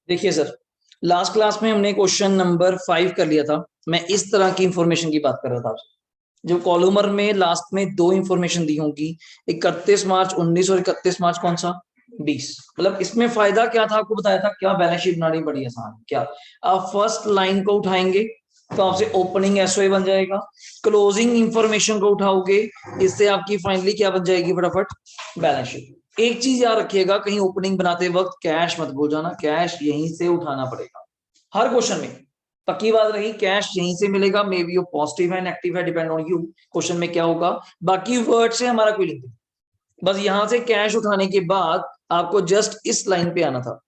देखिए sir, last class में हमने क्वेश्चन नंबर 5 कर लिया था। मैं इस तरह की इंफॉर्मेशन की बात कर रहा था आपसे। जो कॉलमर में लास्ट में दो इंफॉर्मेशन दी होंगी, 31 मार्च 19 और 31 मार्च कौन सा 20। मतलब इसमें फायदा क्या था, आपको बताया था क्या बैलेंस शीट बनानी बड़ी आसान है। क्या आप फर्स्ट लाइन को उठाएंगे तो आपसे ओपनिंग एसओए बन जाएगा, क्लोजिंग इंफॉर्मेशन को उठाओगे, इससे आपकी फाइनली क्या बन जाएगी फटाफट बैलेंस शीट। एक चीज याद रखिएगा, कहीं ओपनिंग बनाते वक्त कैश मत भूल जाना, कैश यहीं से उठाना पड़ेगा हर क्वेश्चन में। पक्की बात रही, कैश यहीं से मिलेगा, मे बी वो पॉजिटिव है नेगेटिव है डिपेंड ऑन यू, क्वेश्चन में क्या होगा। बाकी वर्ड से हमारा कोई लिंक नहीं, बस यहां से कैश उठाने के बाद आपको जस्ट इस लाइन पे आना था।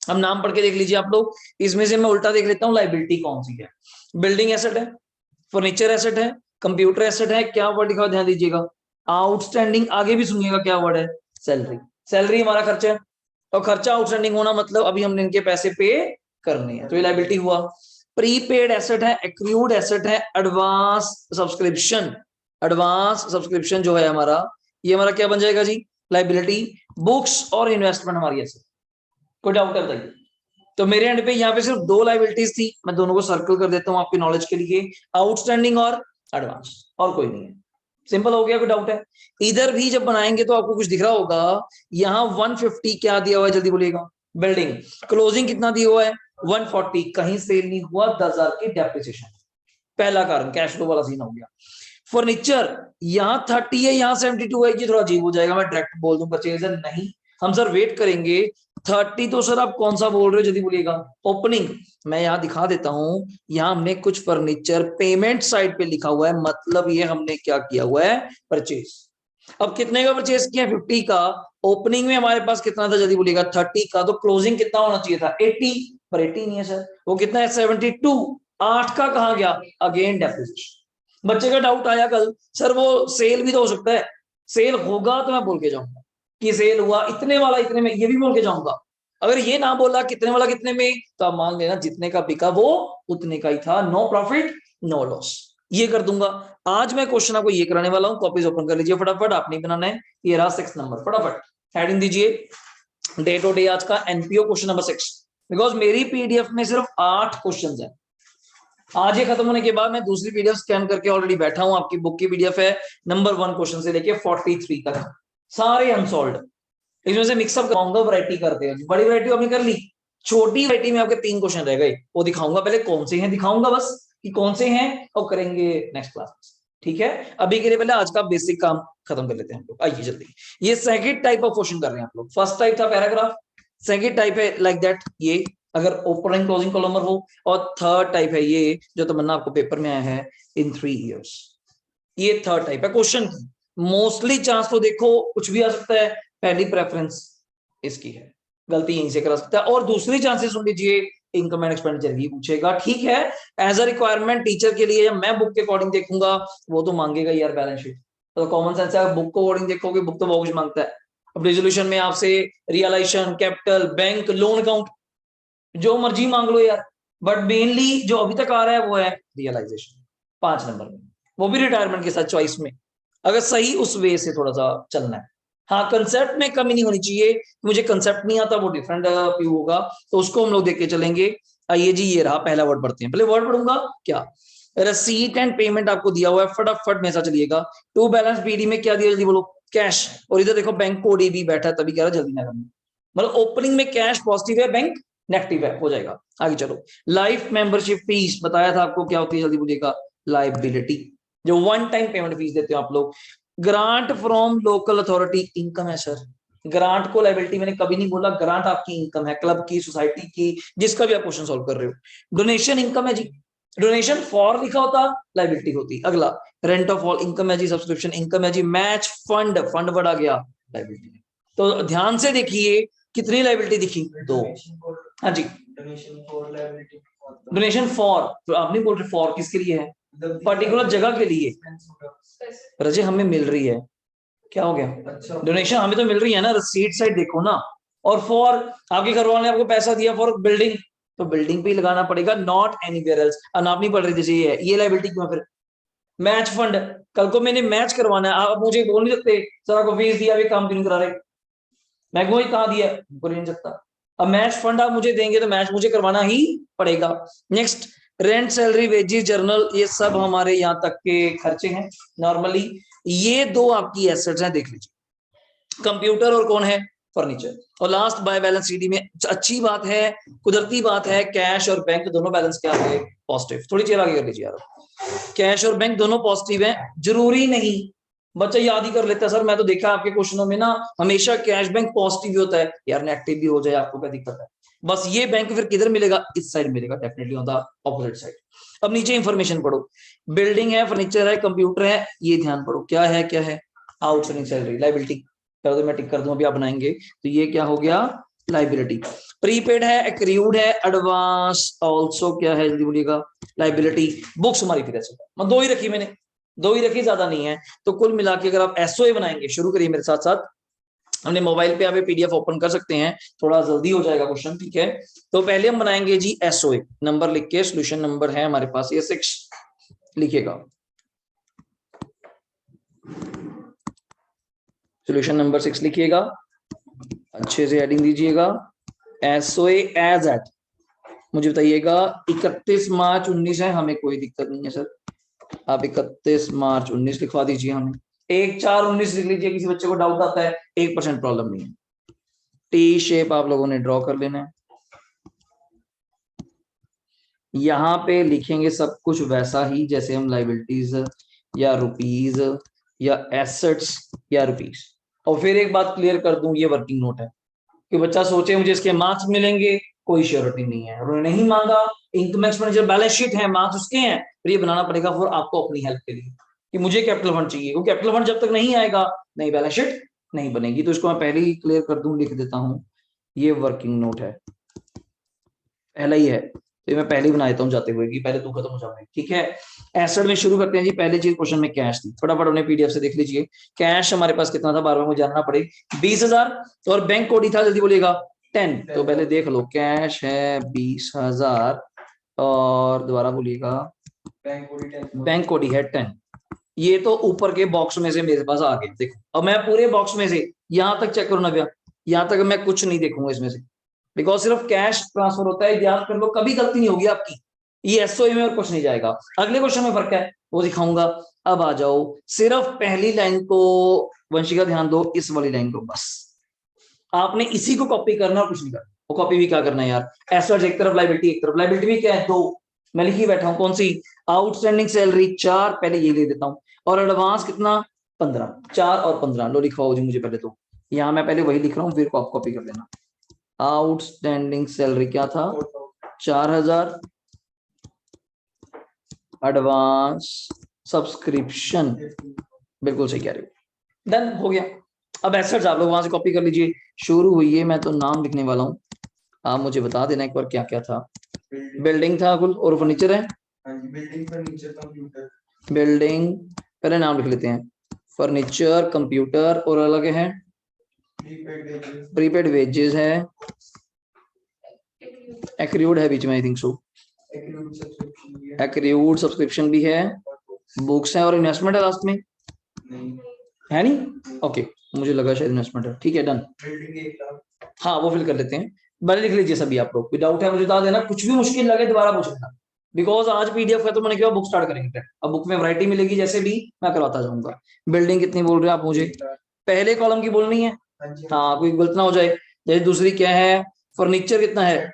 हम नाम पढ़ के देख लीजिए आप लोग, इसमें से मैं उल्टा देख लेता हूँ, लाइबिलिटी कौन सी है। बिल्डिंग एसेट है, फर्नीचर एसेट है, कंप्यूटर एसेट है, क्या वर्ड लिखा ध्यान दीजिएगा, आउटस्टैंडिंग। आगे भी सुनिएगा क्या वर्ड है, सैलरी। सैलरी हमारा खर्चा है, और खर्चा आउटस्टैंडिंग होना मतलब अभी हमने इनके पैसे पे करने हैं, तो ये लाइबिलिटी हुआ। प्रीपेड एसेट है, एक्रूड एसेट है, एडवांस सब्सक्रिप्शन। एडवांस सब्सक्रिप्शन जो है हमारा, ये हमारा क्या बन जाएगा जी, लाइबिलिटी। बुक्स और इन्वेस्टमेंट हमारी एसेट। कोई डाउट है बताइए। तो मेरे एंड पे यहाँ पे सिर्फ दो लाइबिलिटीज थी, मैं दोनों को सर्कल कर देता हूँ आपकी नॉलेज के लिए, आउटस्टैंडिंग और एडवांस, और कोई नहीं है। सिंपल हो गया, कोई डाउट है। इधर भी जब बनाएंगे तो आपको कुछ दिख रहा होगा, यहाँ 150 क्या दिया हुआ है, जल्दी बोलिएगा। बिल्डिंग। क्लोजिंग कितना दिया हुआ है, 140, कहीं सेल नहीं हुआ, 10,000 की डेप्रिसिएशन। पहला कारण कैश फ्लो वाला सीन हो गया। फर्नीचर यहाँ 30 है, यहाँ 72 है, ये थोड़ा अजीब हो जाएगा, मैं डायरेक्ट बोल दूं परचेज नहीं। हम सर वेट करेंगे। 30 तो सर आप कौन सा बोल रहे हो, जल्दी बोलिएगा। ओपनिंग। मैं यहाँ दिखा देता हूँ, यहाँ हमने कुछ फर्नीचर पेमेंट साइड पे लिखा हुआ है, मतलब ये हमने क्या किया हुआ है, परचेज। अब कितने का परचेज किया, 50 का। ओपनिंग में हमारे पास कितना था, जल्दी बोलिएगा, 30 का। तो क्लोजिंग कितना होना चाहिए था, 80, पर 80 नहीं है सर। वो कितना है, 72। 8 का कहा गया, अगेन डेप्रिसिएशन। बच्चे का डाउट आया कल, सर वो सेल भी तो हो सकता है। सेल होगा तो मैं बोल के जाऊंगा कि सेल हुआ इतने वाला इतने में, ये भी बोल के जाऊंगा। अगर ये ना बोला कितने वाला कितने में, तो आप मान लेना जितने का बिका वो उतने का ही था, नो प्रॉफिट नो लॉस। ये कर दूंगा। आज मैं क्वेश्चन आपको ये कराने वाला हूँ, कॉपीज ओपन कर लीजिए फटाफट, आप नहीं बनाना है। ये रहा 6 नंबर, फटाफट हेडिंग दीजिए, डे टू डे आज का एनपीओ क्वेश्चन नंबर 6। बिकॉज मेरी पीडीएफ में सिर्फ 8 क्वेश्चन है। आज ये खत्म होने के बाद मैं दूसरी पीडीएफ स्कैन करके ऑलरेडी बैठा हूं, आपकी बुक की पीडीएफ है, नंबर 1 क्वेश्चन से लेके 43 तक सारे अनसॉल्व। इसमें से मिक्सअप कराऊंगा, वैरायटी करते हैं। बड़ी वैरायटी आपने कर ली, छोटी वैरायटी में आपके 3 क्वेश्चन रह गए, वो दिखाऊंगा। पहले कौन से हैं दिखाऊंगा बस कि कौन से हैं, और करेंगे नेक्स्ट क्लास। ठीक है, अभी के लिए पहले आज का बेसिक काम खत्म कर लेते हैं हम लोग, आइए जल्दी। ये सेकंड टाइप ऑफ क्वेश्चन कर रहे हैं आप लोग। फर्स्ट टाइप था पैराग्राफ, सेकंड टाइप है लाइक दैट, ये अगर ओपनिंग क्लोजिंग कॉलमर हो, और थर्ड टाइप है ये जो तमन्ना आपको पेपर में आया है, इन 3 इयर्स। ये थर्ड टाइप है क्वेश्चन की। मोस्टली चांस तो देखो कुछ भी आ सकता है, पहली प्रेफरेंस इसकी है, गलती यहीं से करा सकता है। और दूसरी चांसेस सुन लीजिए, इनकम एंड एक्सपेंडिचर भी पूछेगा, ठीक है। एज अ रिक्वायरमेंट टीचर के लिए, मैं बुक के अकॉर्डिंग देखूंगा, वो तो मांगेगा यार बैलेंस शीट, तो कॉमन सेंस है, बुक को अकॉर्डिंग देखोगे, बुक तो बहुत कुछ मांगता है। अब रेजोल्यूशन में आपसे realisation, capital, bank, loan account, जो मर्जी मांग लो यार, बट मेनली जो अभी तक आ रहा है वो है रियलाइजेशन, 5 नंबर में, वो भी रिटायरमेंट के साथ चॉइस में, अगर सही उस वे से थोड़ा सा चलना है। हाँ, कंसेप्ट में कमी नहीं होनी चाहिए, मुझे कंसेप्ट नहीं आता, वो डिफरेंट व्यू होगा, तो उसको हम लोग देख के चलेंगे। आइए जी, ये रहा पहला वर्ड पढ़ते हैं, पहले वर्ड पढ़ूंगा क्या, रसीट एंड पेमेंट आपको दिया हुआ है, फटाफट में सा चलिएगा। टू बैलेंस पीडी में क्या दिया, जल्दी बोलो, कैश। और इधर देखो बैंक कोड भी बैठा है, तभी कह रहा जल्दी ना करना, मतलब ओपनिंग में कैश पॉजिटिव है, बैंक नेगेटिव है, हो जाएगा। आगे चलो, लाइफ मेंबरशिप फीस बताया था आपको क्या होती है, जल्दी बोलिएगा, लाइबिलिटी, जो वन टाइम पेमेंट फीस देते हो आप लोग। Grant from local authority income है सर, ग्रांट को लाइबिलिटी मैंने कभी नहीं बोला, ग्रांट आपकी इनकम है, क्लब की, सोसाइटी की, जिसका भी आप क्वेश्चन सॉल्व कर रहे हो। डोनेशन इनकम है जी, डोनेशन फॉर लिखा होता लाइबिलिटी होती। अगला, रेंट ऑफ ऑल इनकम है जी, सब्सक्रिप्शन इनकम है जी, मैच फंड, फंड बढ़ा गया लाइबिलिटी। तो ध्यान से देखिए, कितनी लाइबिलिटी दिखी, 2। हाँ जी, डोनेशन फॉर, तो आप नहीं बोल रहे फॉर किसके लिए है, पर्टिकुलर जगह के लिए। रजे हमें मिल रही है, क्या हो गया, डोनेशन हमें तो मिल रही है ना, रसीट साइड देखो ना। और फॉर, आपके घर वाले ने आपको पैसा दिया फॉर बिल्डिंग, तो बिल्डिंग पे ही लगाना पड़ेगा, नॉट एनीवेयर एल्स। आप नहीं पढ़ रही जैसे ये है, ये लाइबिलिटी क्यों फिर। मैच फंड, कल को मैंने मैच करवाना है, आप मुझे बोल नहीं सकते सर आपको फीस दिया, अभी काम क्यों नहीं करा रहे, मैं वही कहा दिया, बोल नहीं सकता। अब मैच फंड आप मुझे देंगे तो मैच मुझे करवाना ही पड़ेगा। Next, rent, salary, wages, journal, ये सब हमारे यहाँ तक के खर्चे हैं नॉर्मली। ये दो आपकी एसेट्स हैं, देख लीजिए, कंप्यूटर और कौन है, फर्नीचर। और लास्ट बाय बैलेंस सीडी में अच्छी बात है, कुदरती बात है, कैश और बैंक दोनों बैलेंस क्या है, पॉजिटिव। थोड़ी चेयर आगे कर लीजिए यार, कैश और बैंक दोनों पॉजिटिव है। जरूरी नहीं बच्चा याद ही कर लेता है, सर मैं तो देखा आपके क्वेश्चनों में ना हमेशा कैश बैंक पॉजिटिव ही होता है। यार नेगेटिव भी हो जाए आपको क्या दिक्कत है, बस ये बैंक फिर किधर मिलेगा, इस साइड मिलेगा, definitely on the opposite side. अब नीचे इंफॉर्मेशन पढ़ो, बिल्डिंग है, फर्नीचर है, कंप्यूटर है, ये ध्यान पढ़ो क्या है, क्या है, आउटस्टैंडिंग सैलरी, लाइबिलिटी कर दो, मैं टिक कर दूं, अभी आप बनाएंगे तो ये क्या हो गया, लाइबिलिटी। प्रीपेड है, एक्रियूड है, एडवांस ऑल्सो क्या है, जल्दी बोलिएगा, लाइबिलिटी। बुक्स हमारी फिर ऐसे मैं दो ही रखी, मैंने दो ही रखी, ज्यादा नहीं है। तो कुल मिला के अगर आप एसओए बनाएंगे, शुरू करिए मेरे साथ साथ, हमने मोबाइल पे आप पीडीएफ ओपन कर सकते हैं, थोड़ा जल्दी हो जाएगा क्वेश्चन, ठीक है। तो पहले हम बनाएंगे जी एसओए, नंबर लिख के, सोल्यूशन नंबर है हमारे पास ये 6 लिखिएगा, सोल्यूशन नंबर 6 लिखिएगा, अच्छे से हेडिंग दीजिएगा, एसओए एज एट, मुझे बताइएगा 31 मार्च 19 है, हमें कोई दिक्कत नहीं है सर, आप 31 मार्च 19 लिखवा दीजिए, हमें 1/4/19 लिख लीजिए, किसी बच्चे को डाउट आता है 1% प्रॉब्लम नहीं है। टी शेप आप लोगों ने ड्रॉ कर लेना है, यहां पे लिखेंगे सब कुछ वैसा ही जैसे हम लाइबिलिटीज या रुपीज या एसेट्स या रुपीज। और फिर एक बात क्लियर कर दूं, ये वर्किंग नोट है, कि बच्चा सोचे मुझे इसके मार्क्स मिलेंगे, कोई श्योरिटी नहीं है, उन्होंने नहीं मांगा, इनकम एक्सपेंडिचर बैलेंस शीट है, मार्क्स उसके हैं, फिर ये बनाना पड़ेगा फॉर आपको अपनी हेल्प के लिए कि मुझे कैपिटल फंड चाहिए, वो कैपिटल फंड जब तक नहीं आएगा नहीं बैलेंस शीट नहीं बनेगी। तो इसको मैं पहले ही क्लियर कर दूं, लिख देता हूं, ये वर्किंग नोट है, पहला ही है, तो मैं पहले ही बना देता हूं जाते हुए कि पहले तू खत्म हो जाए, ठीक है। एसेट में शुरू करते हैं जी, पहले चीज क्वेश्चन में कैश थी, फटाफट अपने पीडीएफ से देख लीजिए, कैश हमारे पास कितना था, बार बार मुझे जानना पड़े, 20,000, और बैंक कोड ही था, जल्दी बोलिएगा 10, तो पहले देख लो, कैश है 20,000 और दोबारा बोलिएगा बैंक कोड ही है 10। ये तो ऊपर के बॉक्स में से मेरे पास आ गए, देखो अब मैं पूरे बॉक्स में से यहां तक चेक करो ना भैया, यहां तक मैं कुछ नहीं देखूंगा इसमें से, बिकॉज सिर्फ कैश ट्रांसफर होता है, याद कर लो, कभी गलती नहीं होगी आपकी, ये एसओए में और कुछ नहीं जाएगा। अगले क्वेश्चन में फर्क है, वो दिखाऊंगा। अब आ जाओ, सिर्फ पहली लाइन को वंशिका ध्यान दो, इस वाली लाइन को बस आपने इसी को कॉपी करना और कुछ नहीं करना। वो कॉपी भी क्या करना है यार, एसेट्स एक तरफ, लायबिलिटी एक तरफ, लायबिलिटी भी क्या है, दो, मैं लिखी बैठा हूं, कौन सी, आउटस्टैंडिंग सैलरी 4, पहले ये ले देता हूं, और एडवांस कितना 15, 4 और 15 लो लिखवाओ जी मुझे पहले, तो यहाँ मैं पहले वही लिख रहा हूँ, फिर आप कॉपी कर लेना। आउटस्टैंडिंग सैलरी क्या था, 4,000, एडवांस सब्सक्रिप्शन, बिल्कुल सही कह रहे हो, डन हो गया। अब एसेट्स आप लोग वहां से कॉपी कर लीजिए, शुरू हुई है, मैं तो नाम लिखने वाला हूँ, आप मुझे बता देना एक बार क्या क्या था। बिल्डिंग था कुल, और फर्नीचर है, बिल्डिंग फर्नीचर कंप्यूटर, बिल्डिंग पहले नाम लिख लेते हैं, फर्नीचर कंप्यूटर, और अलग है प्रीपेड वेजेस है, एक्रियूड है बीच में, आई थिंक सो, एक्रियूड सब्सक्रिप्शन भी है, बुक्स है, और इन्वेस्टमेंट है लास्ट में, है नहीं, ओके मुझे लगा शायद इन्वेस्टमेंट है, ठीक है डन। हाँ वो फिल कर लेते हैं, पहले लिख लीजिए सभी आप लोग, कोई डाउट है मुझे बता देना, कुछ भी मुश्किल लगे दोबारा पूछ लेना, बिकॉज आज पीडीएफ खत्म होने के बाद बुक स्टार्ट करेंगे, अब बुक में वैरायटी मिलेगी, जैसे भी मैं करवाता जाऊंगा। बिल्डिंग कितनी बोल रहे हैं आप मुझे, पहले कॉलम की बोलनी है, हाँ कोई गलत ना हो जाए। जैसे दूसरी क्या है, फर्नीचर कितना है,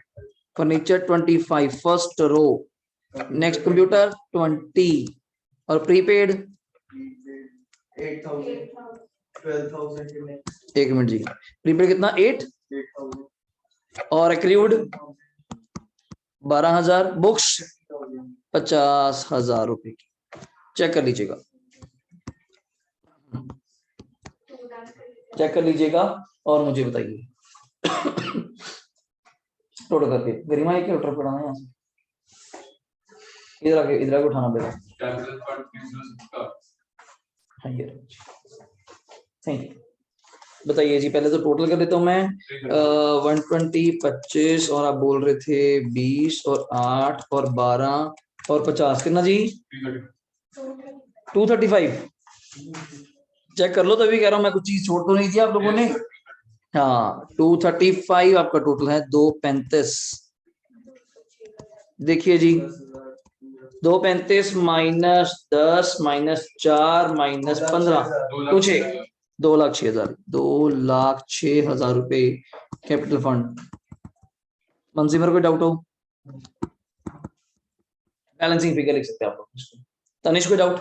furniture 25 first row, next computer 20, और प्रीपेड 8,000, 12,000, एक मिनट जी, प्रीपेड कितना 8, और एक्रियूड 12,000, बुक्स 50,000 रुपए की, चेक कर लीजिएगा, चेक कर लीजिएगा और मुझे बताइए टोटल करके। गरिमा एक टोटल पढ़ाना है यहाँ से, इधर आके उठाना पड़ेगा, थैंक यू। बताइए जी, पहले तो टोटल कर देता हूं मैं, 120, 25, और आप बोल रहे थे 20 और 8 और 12 और 50, कितना जी 235, चेक कर लो, तभी कह रहा हूं मैं, कुछ चीज छोड़ तो नहीं थी आप लोगों ने, हाँ 235 आपका टोटल है, 235। देखिए जी 235 माइनस 10 माइनस 4 माइनस 15 कुछ 2,06,000, 2,06,000 रुपए कैपिटल फंड। मंजीमर कोई डाउट हो? बैलेंसिंग फिगर लिख सकते हैं आप लोग। तनिष कोई डाउट?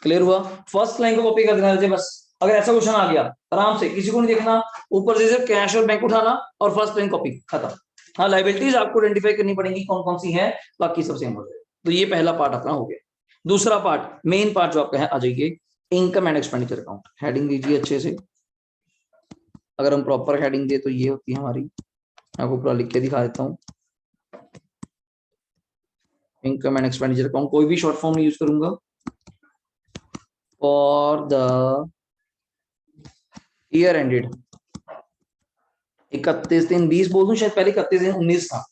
क्लियर हुआ? फर्स्ट लाइन को कॉपी कर देना है बस। अगर ऐसा क्वेश्चन आ गया आराम से, किसी को नहीं देखना, ऊपर से सिर्फ कैश और बैंक उठाना और फर्स्ट लाइन कॉपी, खत्म। हाँ लाइबिलिटीज आपको आइडेंटिफाई करनी पड़ेगी कौन कौन सी है, बाकी सब सेम हो जाएगा। तो ये पहला पार्ट अपना हो गया। दूसरा पार्ट, मेन पार्ट जो आपका है, आ जाइए income and expenditure account. Heading दीजिए अच्छे से। अगर हम प्रॉपर हेडिंग दे तो ये होती है हमारी, आपको पूरा लिख के दिखा देता हूँ। इनकम एंड एक्सपेंडिचर अकाउंट, कोई भी शॉर्ट फॉर्म नहीं यूज करूंगा। फॉर द ईयर एंडेड 31/3/20 बोल दूं, शायद पहले 31/3/19 था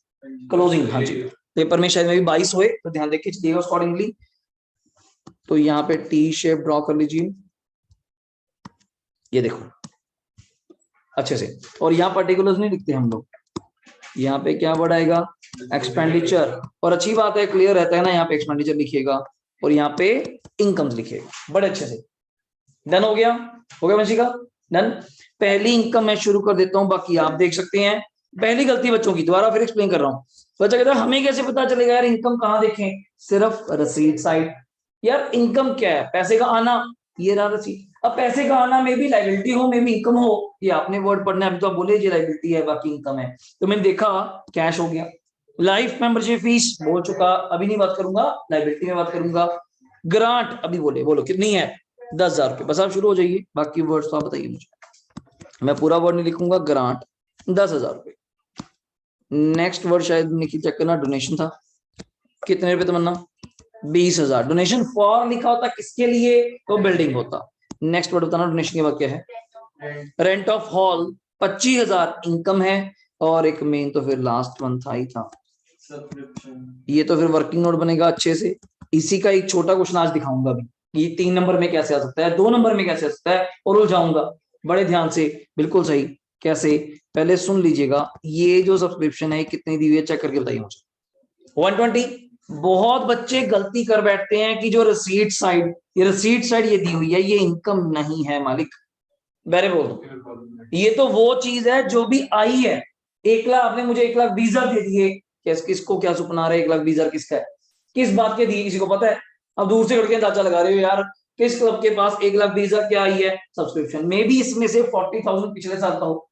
क्लोजिंग। हाँ जी, पेपर में शायद में भी 22 हुए, तो ध्यान देख के चलिएगा अकॉर्डिंगली। तो यहाँ पे टी शेप ड्रॉ कर लीजिए, ये देखो अच्छे से। और यहाँ पर्टिकुलर्स नहीं लिखते हम लोग, यहाँ पे क्या वर्ड आएगा, एक्सपेंडिचर। और अच्छी बात है, क्लियर रहता है ना, यहाँ पे एक्सपेंडिचर लिखिएगा और यहाँ पे इनकम्स लिखिएगा बड़े अच्छे से। डन हो गया? हो गया वंशिका? डन। पहली इनकम मैं शुरू कर देता हूं, बाकी आप देख सकते हैं। पहली गलती बच्चों की, दोबारा फिर एक्सप्लेन कर रहा हूं। बच्चा कहता है हमें कैसे पता चलेगा यार इनकम कहां देखें? सिर्फ रसीद साइड। यार इनकम क्या है? पैसे का आना, ये रहा रसीद। अब पैसे का आना में भी लाइबिलिटी हो, में भी इनकम हो, ये आपने वर्ड पढ़ना है। अभी तो आप बोले ये लाइबिलिटी है बाकी इनकम है, तो मैंने देखा कैश हो गया। लाइफ मेंबरशिप फीस बोल चुका, अभी नहीं बात करूंगा, लाइबिलिटी में बात करूंगा। ग्रांट अभी बोले, बोलो कितनी है? 10,000 रुपये। बस आप शुरू हो जाइए, बाकी वर्ड्स तो आप बताइए मुझे, मैं पूरा वर्ड नहीं लिखूंगा। ग्रांट 10,000 रुपये। नेक्स्ट वर्ड शायद निखिल चेक करना, डोनेशन था। कितने रुपए तमन्ना? 20,000। डोनेशन फॉर लिखा होता किसके लिए? तो बिल्डिंग होता। नेक्स्ट वर्ड बताना, डोनेशन के बाद क्या है? रेंट ऑफ हॉल 25,000 इनकम है। और एक मेन तो फिर लास्ट वन था ही था, ये तो फिर वर्किंग नोट बनेगा अच्छे से। इसी का एक छोटा क्वेश्चन आज दिखाऊंगा अभी, ये 3 नंबर में कैसे आ सकता है, 2 नंबर में कैसे आ सकता है, और उलझाऊंगा बड़े ध्यान से। बिल्कुल सही। कैसे? पहले सुन लीजिएगा, ये जो सब्सक्रिप्शन है कितनी दी हुई है चेक करके बताइए मुझे। 120। बहुत बच्चे गलती कर बैठते हैं कि जो रसीट साइड, ये रसीट साइड ये दी हुई है, ये इनकम नहीं है मालिक। मेरे बोल दो, ये तो वो चीज है जो भी आई है। 1,00,000 आपने मुझे 1,20,000 दे दिए, किसको क्या सुपना रहे? 1,20,000 किसका है, किस बात के दिए, किसी को पता है? अब दूर से करके अंदाजा लगा रहे हो यार, किस क्लब के पास 1,20,000 क्या आई है सब्सक्रिप्शन? मे बी इसमें से 40,000 पिछले साल का हो,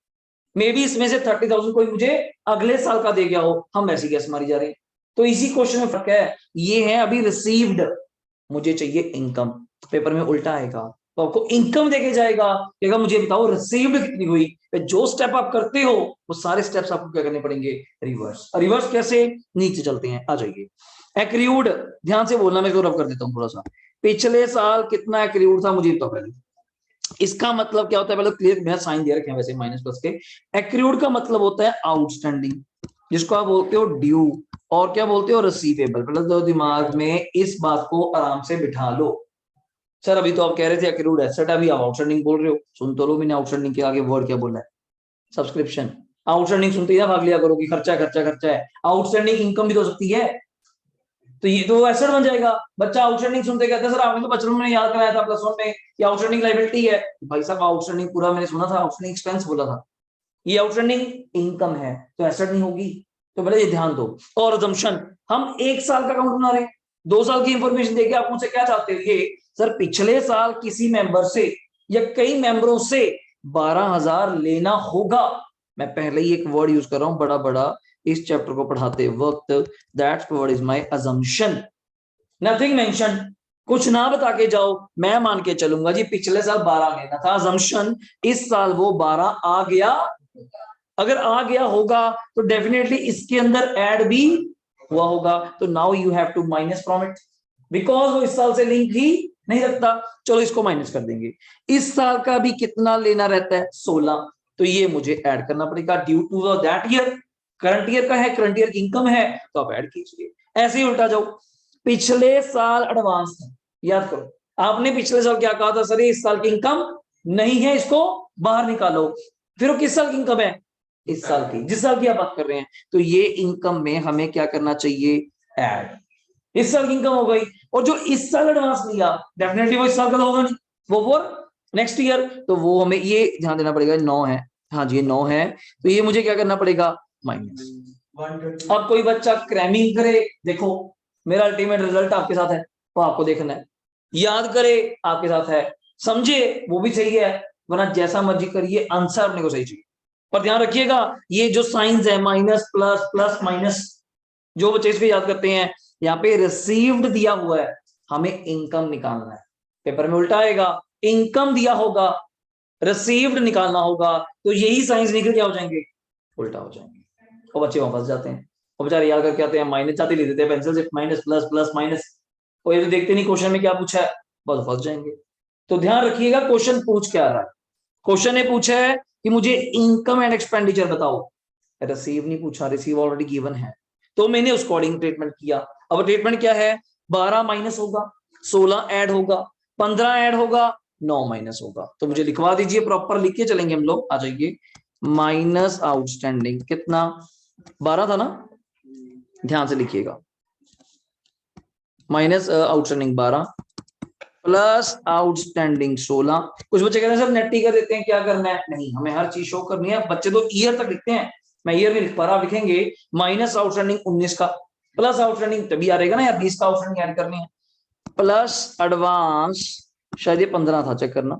मे बी इसमें से 30,000 कोई मुझे अगले साल का दे गया हो, हम ऐसी गैस मारी जा रहे हैं। तो इसी क्वेश्चन में फर्क है। ये है अभी रिसीव्ड, मुझे चाहिए इनकम। पेपर में उल्टा आएगा, तो आपको इनकम देके जाएगा, कहेगा मुझे बताओ रिसीव्ड कितनी हुई। जो स्टेप आप करते हो वो सारे स्टेप्स आपको क्या करने पड़ेंगे? रिवर्स। रिवर्स कैसे? नीचे चलते हैं, आ जाइए। एक्रियूड, ध्यान से बोलना, मैं इसको रब कर देता हूँ थोड़ा सा। पिछले साल कितना एक्रियूड था मुझे बताओ पहले। इसका मतलब क्या होता है? पहले क्लियर, मैं साइन दे रखे हैं वैसे माइनस प्लस के। एक्रियूड का मतलब होता है आउटस्टैंडिंग, जिसको आप बोलते हो ड्यू, और क्या बोलते हो? रिसीवेबल। पहले तो दिमाग में इस बात को आराम से बिठा लो। सर अभी तो आप कह रहे थे एक्रूड एसेट, अभी आप आउटस्टैंडिंग बोल रहे हो। सुन तो लो, मैंने आउटस्टैंडिंग के आगे वर्ड क्या बोला है? सब्सक्रिप्शन। आउटस्टैंडिंग सुनते ही ना भाग लिया करो कि खर्चा खर्चा खर्चा है। आउटस्टैंडिंग इनकम भी तो हो सकती है, तो ये तो एसेट बन जाएगा। बच्चा आउटस्टैंडिंग सुनते कहते हैं सर आपने तो बचपन में याद कराया था प्लस 1 में कि आउटस्टैंडिंग लायबिलिटी है। भाई साहब आउटस्टैंडिंग पूरा मैंने सुना था आउटस्टैंडिंग एक्सपेंस बोला था, ये आउटस्टैंडिंग इनकम है तो एसेट नहीं होगी। तो पहले ये ध्यान दो। और अजम्पशन, हम 1 साल का अकाउंट बना रहे हैं, 2 साल की इंफॉर्मेशन देके आप मुझसे क्या चाहते हो? ये सर पिछले साल किसी मेंबर से या कई मेंबरों से 12,000 लेना होगा। मैं पहले ही एक वर्ड यूज कर रहा हूं बड़ा बड़ा इस चैप्टर को पढ़ाते वक्त, that's word is my assumption, nothing mention. कुछ ना बता के जाओ, मैं मान के चलूंगा जी पिछले साल 12 लेना था, अजम्पशन इस साल वो 12 आ गया। अगर आ गया होगा तो डेफिनेटली इसके अंदर ऐड भी हुआ होगा, तो now you have to minus from it, because वो इस साल से लिंक ही नहीं रखता। चलो इसको माइनस कर देंगे। इस साल का भी कितना लेना रहता है? 16, तो ये मुझे ऐड करना पड़ेगा due to that year. Current year का है, करंट ईयर की इनकम है, तो आप ऐड कीजिए। ऐसे ही उल्टा जाओ, पिछले साल एडवांस था, याद करो आपने पिछले साल क्या कहा था? सर इस साल की इनकम नहीं है, इसको बाहर निकालो। फिर वो किस साल की इनकम है, इस साल की, जिस साल की आप बात कर रहे हैं। तो ये इनकम में हमें क्या करना चाहिए, ऐड, इस साल की इनकम हो गई। और जो इस साल एडवांस लिया डेफिनेटली वो इस साल का तो होगा नहीं, वो फॉर नेक्स्ट ईयर, तो वो हमें ये ध्यान देना पड़ेगा। 9 है, हाँ जी ये 9 है, तो ये मुझे क्या करना पड़ेगा, माइनस। अब कोई बच्चा क्रैमिंग करे, देखो मेरा अल्टीमेट रिजल्ट आपके साथ है, तो आपको देखना है, याद करे आपके साथ है, समझे वो भी सही है, वरना जैसा मर्जी करिए, आंसर अपने को सही चाहिए। पर ध्यान रखिएगा ये जो साइंस है माइनस प्लस प्लस माइनस, जो बच्चे इस पे याद करते हैं, यहाँ पे रिसीव्ड दिया हुआ है, हमें इनकम निकालना है। पेपर में उल्टा आएगा, इनकम दिया होगा, रिसीव्ड निकालना होगा, तो यही साइंस निकल क्या हो जाएंगे, उल्टा हो जाएंगे। और बच्चे वहां फंस जाते हैं, और बेचारे याद करके आते हैं, माइनस चाहते लिख देते हैं पेंसिल से, माइनस प्लस प्लस माइनस, और ये तो देखते नहीं क्वेश्चन में क्या पूछा है, बस फंस जाएंगे। तो ध्यान रखिएगा क्वेश्चन पूछ क्या रहा है। क्वेश्चन ने पूछा है कि मुझे इनकम एंड एक्सपेंडिचर बताओ, रिसीव नहीं पूछा, रिसीव ऑलरेडी गिवन है, तो मैंने उसको अकॉर्डिंग ट्रीटमेंट किया। अब ट्रीटमेंट क्या है, 12 माइनस होगा, 16 ऐड होगा, 15 ऐड होगा, 9 माइनस होगा। तो मुझे लिखवा दीजिए, प्रॉपर लिख के चलेंगे हम लोग, आ जाइए। माइनस आउटस्टैंडिंग कितना, 12 था ना, ध्यान से लिखिएगा, माइनस आउटस्टैंडिंग 12 प्लस आउटस्टैंडिंग 16। कुछ बच्चे कहते हैं सर नेट ही कर देते हैं, क्या करना है, नहीं हमें हर चीज शो करनी है। बच्चे तो ईयर तक लिखते हैं, मैं ईयर नहीं लिख पा रहा, आप लिखेंगे माइनस आउटस्टैंडिंग 19 का, प्लस आउटस्टैंडिंग तभी आ रहेगा ना यार, 20 का आउटस्टैंडिंग ऐड करनी है, प्लस एडवांस शायद ये 15 था, चेक करना,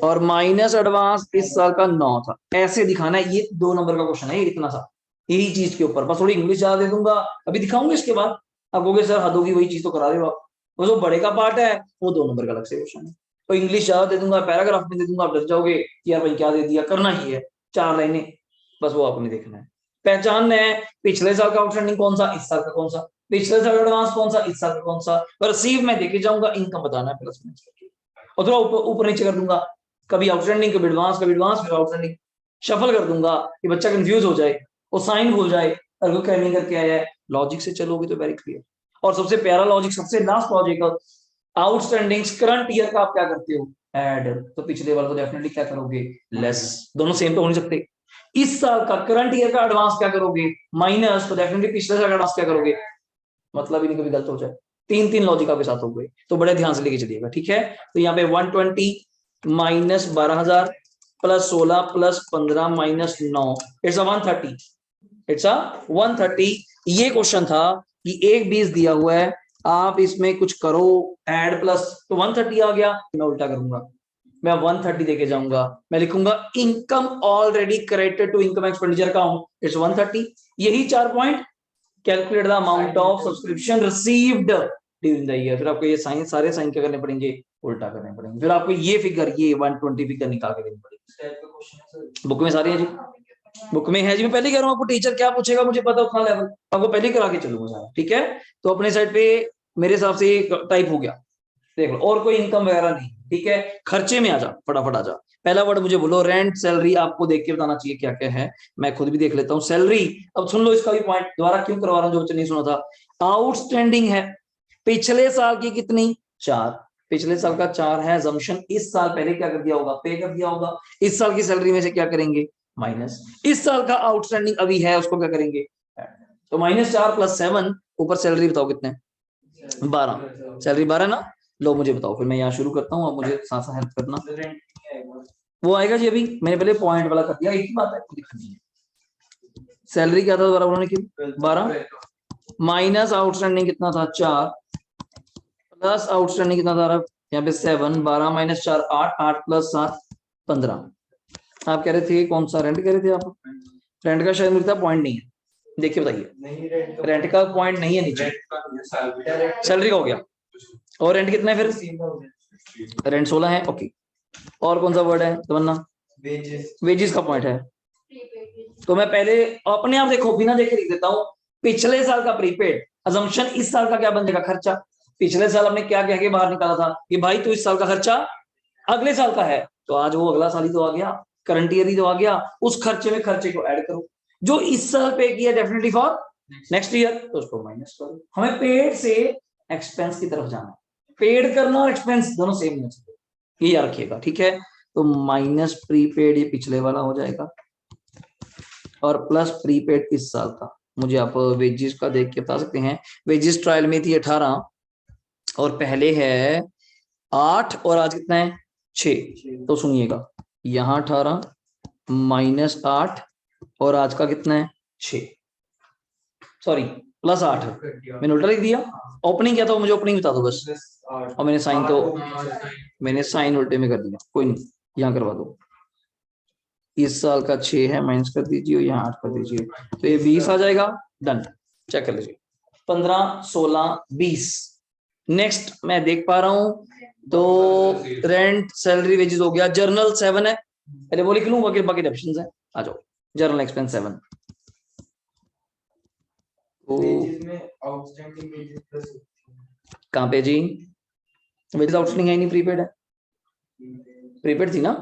और माइनस एडवांस इस साल का 9 था। ऐसे दिखाना है, ये 2 नंबर का क्वेश्चन है, ये इतना सा, यही चीज के ऊपर बस थोड़ी इंग्लिश ज्यादा दे दूंगा, अभी दिखाऊंगा इसके बाद, आप कहोगे सर हद होगी, वही चीज तो करा रहे हो आप, वो जो बड़े का पार्ट है वो 2 नंबर का अलग से क्वेश्चन है। तो इंग्लिश ज्यादा दे दूंगा, पैराग्राफ में दे दूंगा, आप डर जाओगे कि यार भाई क्या दे दिया, करना ही है 4 लाइनें, बस वो आपने देखना है। पहचानना है पिछले साल का आउटस्टैंडिंग कौन सा, इस साल का कौन सा, पिछले साल का एडवांस कौन सा, इस साल का कौन सा, रिसीव में देके जाऊंगा, इनकम बताना है प्लस माइनस करके, और थोड़ा ऊपर नीचे कर दूंगा, कभी आउटस्टैंडिंग कभी एडवांस, कभी एडवांस फिर आउटस्टैंडिंग, शफल कर दूंगा कि बच्चा कंफ्यूज हो जाए, वो साइन भूल जाए, अगर वो कैरी करके आया है। लॉजिक से चलोगे तो वेरी क्लियर। और सबसे प्यारा लॉजिक, सबसे last logic, outstanding current year का आप क्या करते हो, ऐड, तो पिछले वाले को डेफिनेटली क्या करोगे, लेस, दोनों सेम तो हो नहीं सकते। इस साल का करंट ईयर का एडवांस क्या करोगे, माइनस, तो डेफिनेटली पिछले साल का एडवांस क्या करोगे, मतलब ही नहीं कभी गलत हो जाए। 3 लॉजिक आपके साथ हो गए, तो बड़े ध्यान से लेके चलिएगा, ठीक है। तो यहाँ पे 120 minus 12,000 plus 16 plus 15 minus 9, it's a 130, it's a 130। ये क्वेश्चन था कि एक 20 दिया हुआ है, आप इसमें कुछ करो ऐड प्लस, तो 130 आ गया, मैं उल्टा करूंगा, मैं 130 देके जाऊंगा, मैं लिखूंगा income already credited to income expenditure account, it's 130। यही 4 point, calculate the amount of subscription received during the year, फिर आपको ये साइन, सारे साइन क्या करने पड़ेंगे, उल्टा करने पड़ेंगे, फिर आपको ये फिगर, ये 120 फिगर निकाल के देनी पड़ेगी। बुक में सारी है जी, बुक में है जी, मैं पहले कह रहा हूँ आपको, टीचर क्या पूछेगा मुझे पता, उतना लेवल आपको पहले करा के चलूंगा सारा, ठीक है। तो अपने साइड पे मेरे हिसाब से टाइप हो गया, देख लो, और कोई इनकम वगैरह नहीं, ठीक है। खर्चे में आ जा, फटाफट आ जा। पहला वर्ड मुझे बोलो, रेंट, सैलरी, आपको देख के बताना चाहिए क्या क्या है, मैं खुद भी देख लेता हूँ। सैलरी, अब सुन लो इसका भी पॉइंट, दोबारा क्यों करवा रहा हूँ जो बच्चे नहीं सुना था। आउटस्टैंडिंग है पिछले साल की कितनी, 4, पिछले साल का 4 है, जम्पशन इस साल पहले क्या कर दिया होगा, पे कर दिया होगा, इस साल की सैलरी में से क्या करेंगे, माइनस, इस साल का आउटस्टैंडिंग अभी है उसको क्या करेंगे, तो -4 + 7, ऊपर सैलरी बताओ कितने, 12, सैलरी 12 ना, लो मुझे बताओ, फिर मैं यहाँ शुरू करता हूँ, आप मुझे साथ साथ हेल्प करना। वो आएगा जी, अभी मैंने पहले पॉइंट वाला कर दिया, एक ही बात है। सैलरी क्या था दोबारा उन्होंने की, 12, माइनस आउटस्टैंडिंग कितना था, 4, प्लस आउटस्टैंडिंग कितना था यहाँ पे 7, 12 - 4 8, 8 + 7 15। आप कह रहे थे कौन सा रेंट कह रहे थे आप, रेंट का शायद मिलता पॉइंट नहीं है, देखिए बताइए, रेंट का पॉइंट नहीं है नीचे, सैलरी का हो गया, और रेंट कितना है फिर, रेंट 16 है, ओके। और कौन सा वर्ड है तमन्ना, वेजेस का पॉइंट है, तो मैं पहले अपने आप देखो बिना देखे लिख देता हूँ, पिछले साल का प्रीपेड, अजम्पशन इस साल का क्या बन जाएगा, खर्चा। पिछले साल हमने क्या कह के बाहर निकाला था कि भाई तू इस साल का खर्चा अगले साल का है, तो आज वो अगला साल ही तो आ गया, करंट ईयर ही तो आ गया, उस खर्चे में खर्चे को ऐड करो, जो इस साल पे किया डेफिनेटली फॉर नेक्स्ट ईयर, तो उसको माइनस करो। हमें पेड से एक्सपेंस की तरफ जाना है, पेड करना और एक्सपेंस दोनों सेम नहीं हो सकते, ये याद रखिएगा, ठीक है। तो माइनस प्रीपेड ये पिछले वाला हो जाएगा और प्लस प्रीपेड इस साल का। मुझे आप वेजेस का देख के बता सकते हैं। वेजेस ट्रायल में थी 18 और पहले है 8 और आज कितना है 6। तो सुनिएगा यहाँ 18 माइनस 8 और आज का कितना है 6, सॉरी प्लस 8। मैंने उल्टा लिख दिया, ओपनिंग क्या था मुझे ओपनिंग बता दो बस। और मैंने साइन उल्टे में कर दिया, कोई नहीं यहाँ करवा दो। इस साल का 6 है, माइनस कर दीजिए और यहाँ 8 कर दीजिए, तो ये 20 आ जाएगा। डन, चेक कर लीजिए 15 16 20। नेक्स्ट मैं देख पा रहा हूं तो रेंट सैलरी वेजेस हो गया। जर्नल 7 है, पहले वो लिख लूं, बाकी बाकी ऑप्शंस है। आ जाओ, जर्नल एक्सपेंस 7। कहाँ पे जी? वेजेस आउटस्टैंडिंग है नहीं, प्रीपेड है, प्रीपेड थी ना।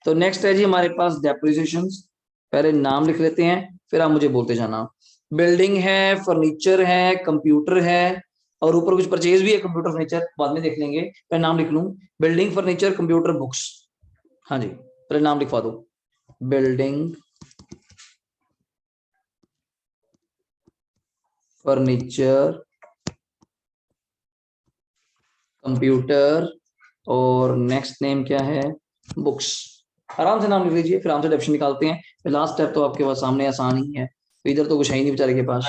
तो नेक्स्ट है जी हमारे पास डेप्रिसिएशंस। पहले नाम लिख लेते हैं, फिर आप मुझे बोलते जाना। बिल्डिंग है, फर्नीचर है, कंप्यूटर है और ऊपर कुछ परचेज भी है, कंप्यूटर फर्नीचर बाद में देख लेंगे। पहले नाम लिख लूं, बिल्डिंग फर्नीचर कंप्यूटर बुक्स। हाँ जी, पहले नाम लिखवा दो, बिल्डिंग फर्नीचर कंप्यूटर और नेक्स्ट नेम क्या है, बुक्स। आराम से नाम लिख लीजिए, फिर आराम से डेफिनेशन निकालते हैं। लास्ट स्टेप तो आपके पास सामने आसान ही है, तो इधर तो कुछ है ही नहीं बेचारे के पास।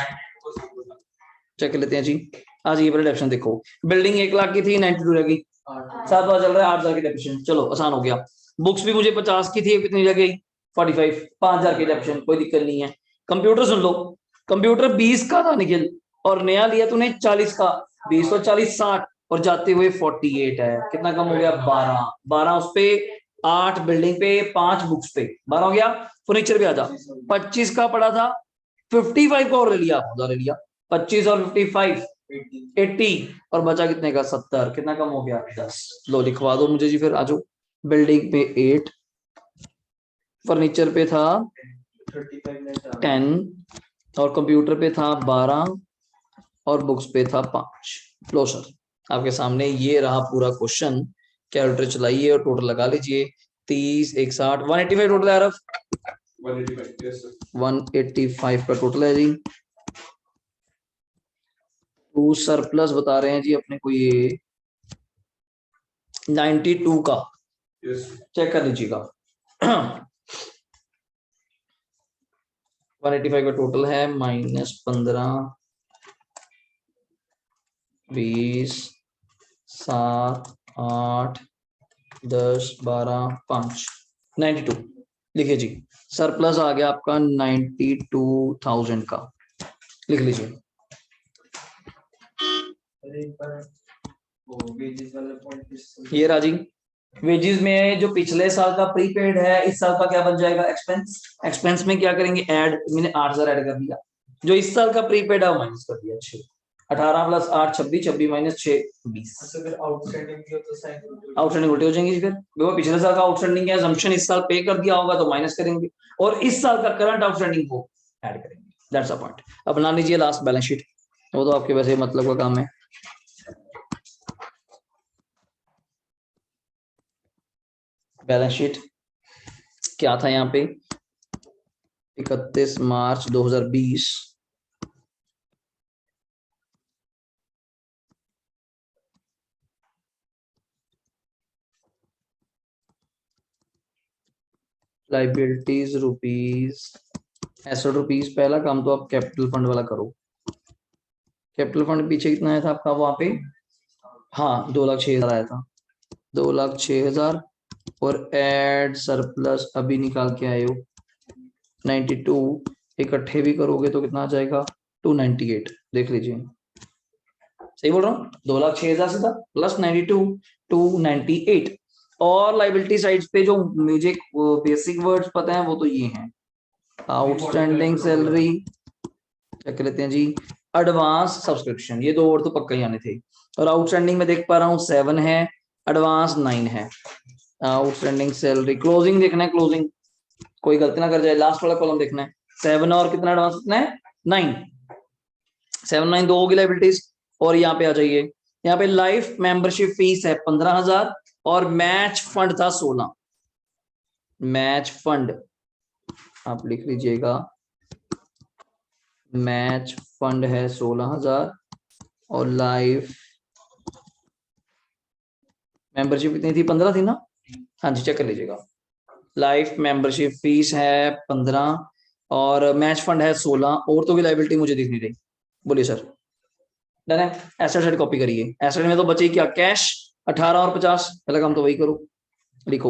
चेक कर लेते हैं जी। आज ये पहले डेफिनेशन देखो, बिल्डिंग 1 लाख की थी, 92 रह गई, 7 पता चल रहा है 8,000 की डेफिनेशन। चलो आसान हो गया। बुक्स भी मुझे 50 की थी, कितनी रह गई 45, 5,000 की डेफिनेशन, कोई दिक्कत नहीं है। कंप्यूटर सुन लो, कंप्यूटर 20 का था निखिल और नया लिया तूने 40 का, 20 और 40 60 और जाते हुए 48 है। कितना कम हो गया 12, 12 उस पे 8 बिल्डिंग पे 5 बुक्स पे 12 हो गया। फर्नीचर पे आ जा, 25 का पड़ा था, 55 का और ले लिया, उधर ले लिया 25 और 55 80 और बचा कितने का 70। कितना कम हो गया 10। लो लिखवा दो मुझे जी, फिर आजो। बिल्डिंग पे 8, फर्नीचर पे था 10 और कंप्यूटर पे था 12 और बुक्स पे था 5। लो सर, आपके सामने ये रहा पूरा क्वेश्चन। कैलकुलेटर चलाइए और टोटल लगा लीजिए। 30 1 60 185 टोटल है। 185 का टोटल है जी। टू सरप्लस बता रहे हैं जी अपने को ये 92 का। चेक कर लीजिएगा। 185 का टोटल है, -15 20 7 8 10 12 5 92 लिखिए जी। सरप्लस आ गया आपका 92,000 का, लिख लीजिए। ये राजी, वेजेस में जो पिछले साल का प्रीपेड है, इस साल का क्या बन जाएगा एक्सपेंस। एक्सपेंस में क्या करेंगे ऐड, मैंने 8,000 ऐड कर दिया। जो इस साल का प्रीपेड है वो माइनस कर दिया 6। 18 प्लस 8 26, 26 माइनस 6 20। आउटस्टैंडिंग उल्टे हो जाएंगे फिर, वो पिछले साल का आउटस्टैंडिंग है, असम्पशन इस साल पे कर दिया होगा तो माइनस करेंगे और इस साल का करंट आउटस्टैंडिंग को ऐड करेंगे। That's a point. अब बना लीजिए लास्ट बैलेंस शीट, वो तो आपके वैसे मतलब का काम है। बैलेंस शीट क्या था यहाँ पे, 31 मार्च 2020। Liabilities rupees, asset rupees. पहला काम तो आप कैपिटल फंड वाला करो। कैपिटल फंड पीछे कितना आया था आपका वहां पे, हाँ 2,06,000 आया था, 2,06,000 और एड सरप्लस अभी निकाल के आए हो 92, इकट्ठे भी करोगे तो कितना आ जाएगा 298। देख लीजिए, सही बोल रहा हूँ, 2,06,000 सीधा प्लस 92 298। और लाइबिलिटी साइड्स पे जो मुझे बेसिक वर्ड्स पता है वो तो ये हैं, आउटस्टैंडिंग सैलरी, चेक लेते हैं जी, एडवांस सब्सक्रिप्शन, ये 2 वर्ड तो पक्का ही आने थे। और आउटस्टैंडिंग में देख पा रहा हूँ 7 है, एडवांस 9 है। आउटस्टैंडिंग सैलरी क्लोजिंग देखना है, क्लोजिंग कोई गलती ना कर जाए, लास्ट वाला कॉलम देखना है। 7 और कितना एडवांस कितना है 9, 7 9 2 होगी लाइबिलिटीज। और यहाँ पे आ जाइए, यहाँ पे लाइफ मेंबरशिप फीस है 15,000 और मैच फंड था 16। मैच फंड आप लिख लीजिएगा, मैच फंड है 16,000 और लाइफ मेंबरशिप कितनी थी, 15 थी ना, हाँ जी चेक कर लीजिएगा। लाइफ मेंबरशिप फीस है 15 और मैच फंड है 16, और तो भी लाइबिलिटी मुझे दिख नहीं रही। बोलिए सर, डन है। एसेट साइड कॉपी करिए, एसेट में तो बचे क्या, कैश 18 और 50, पहले काम तो वही करो, लिखो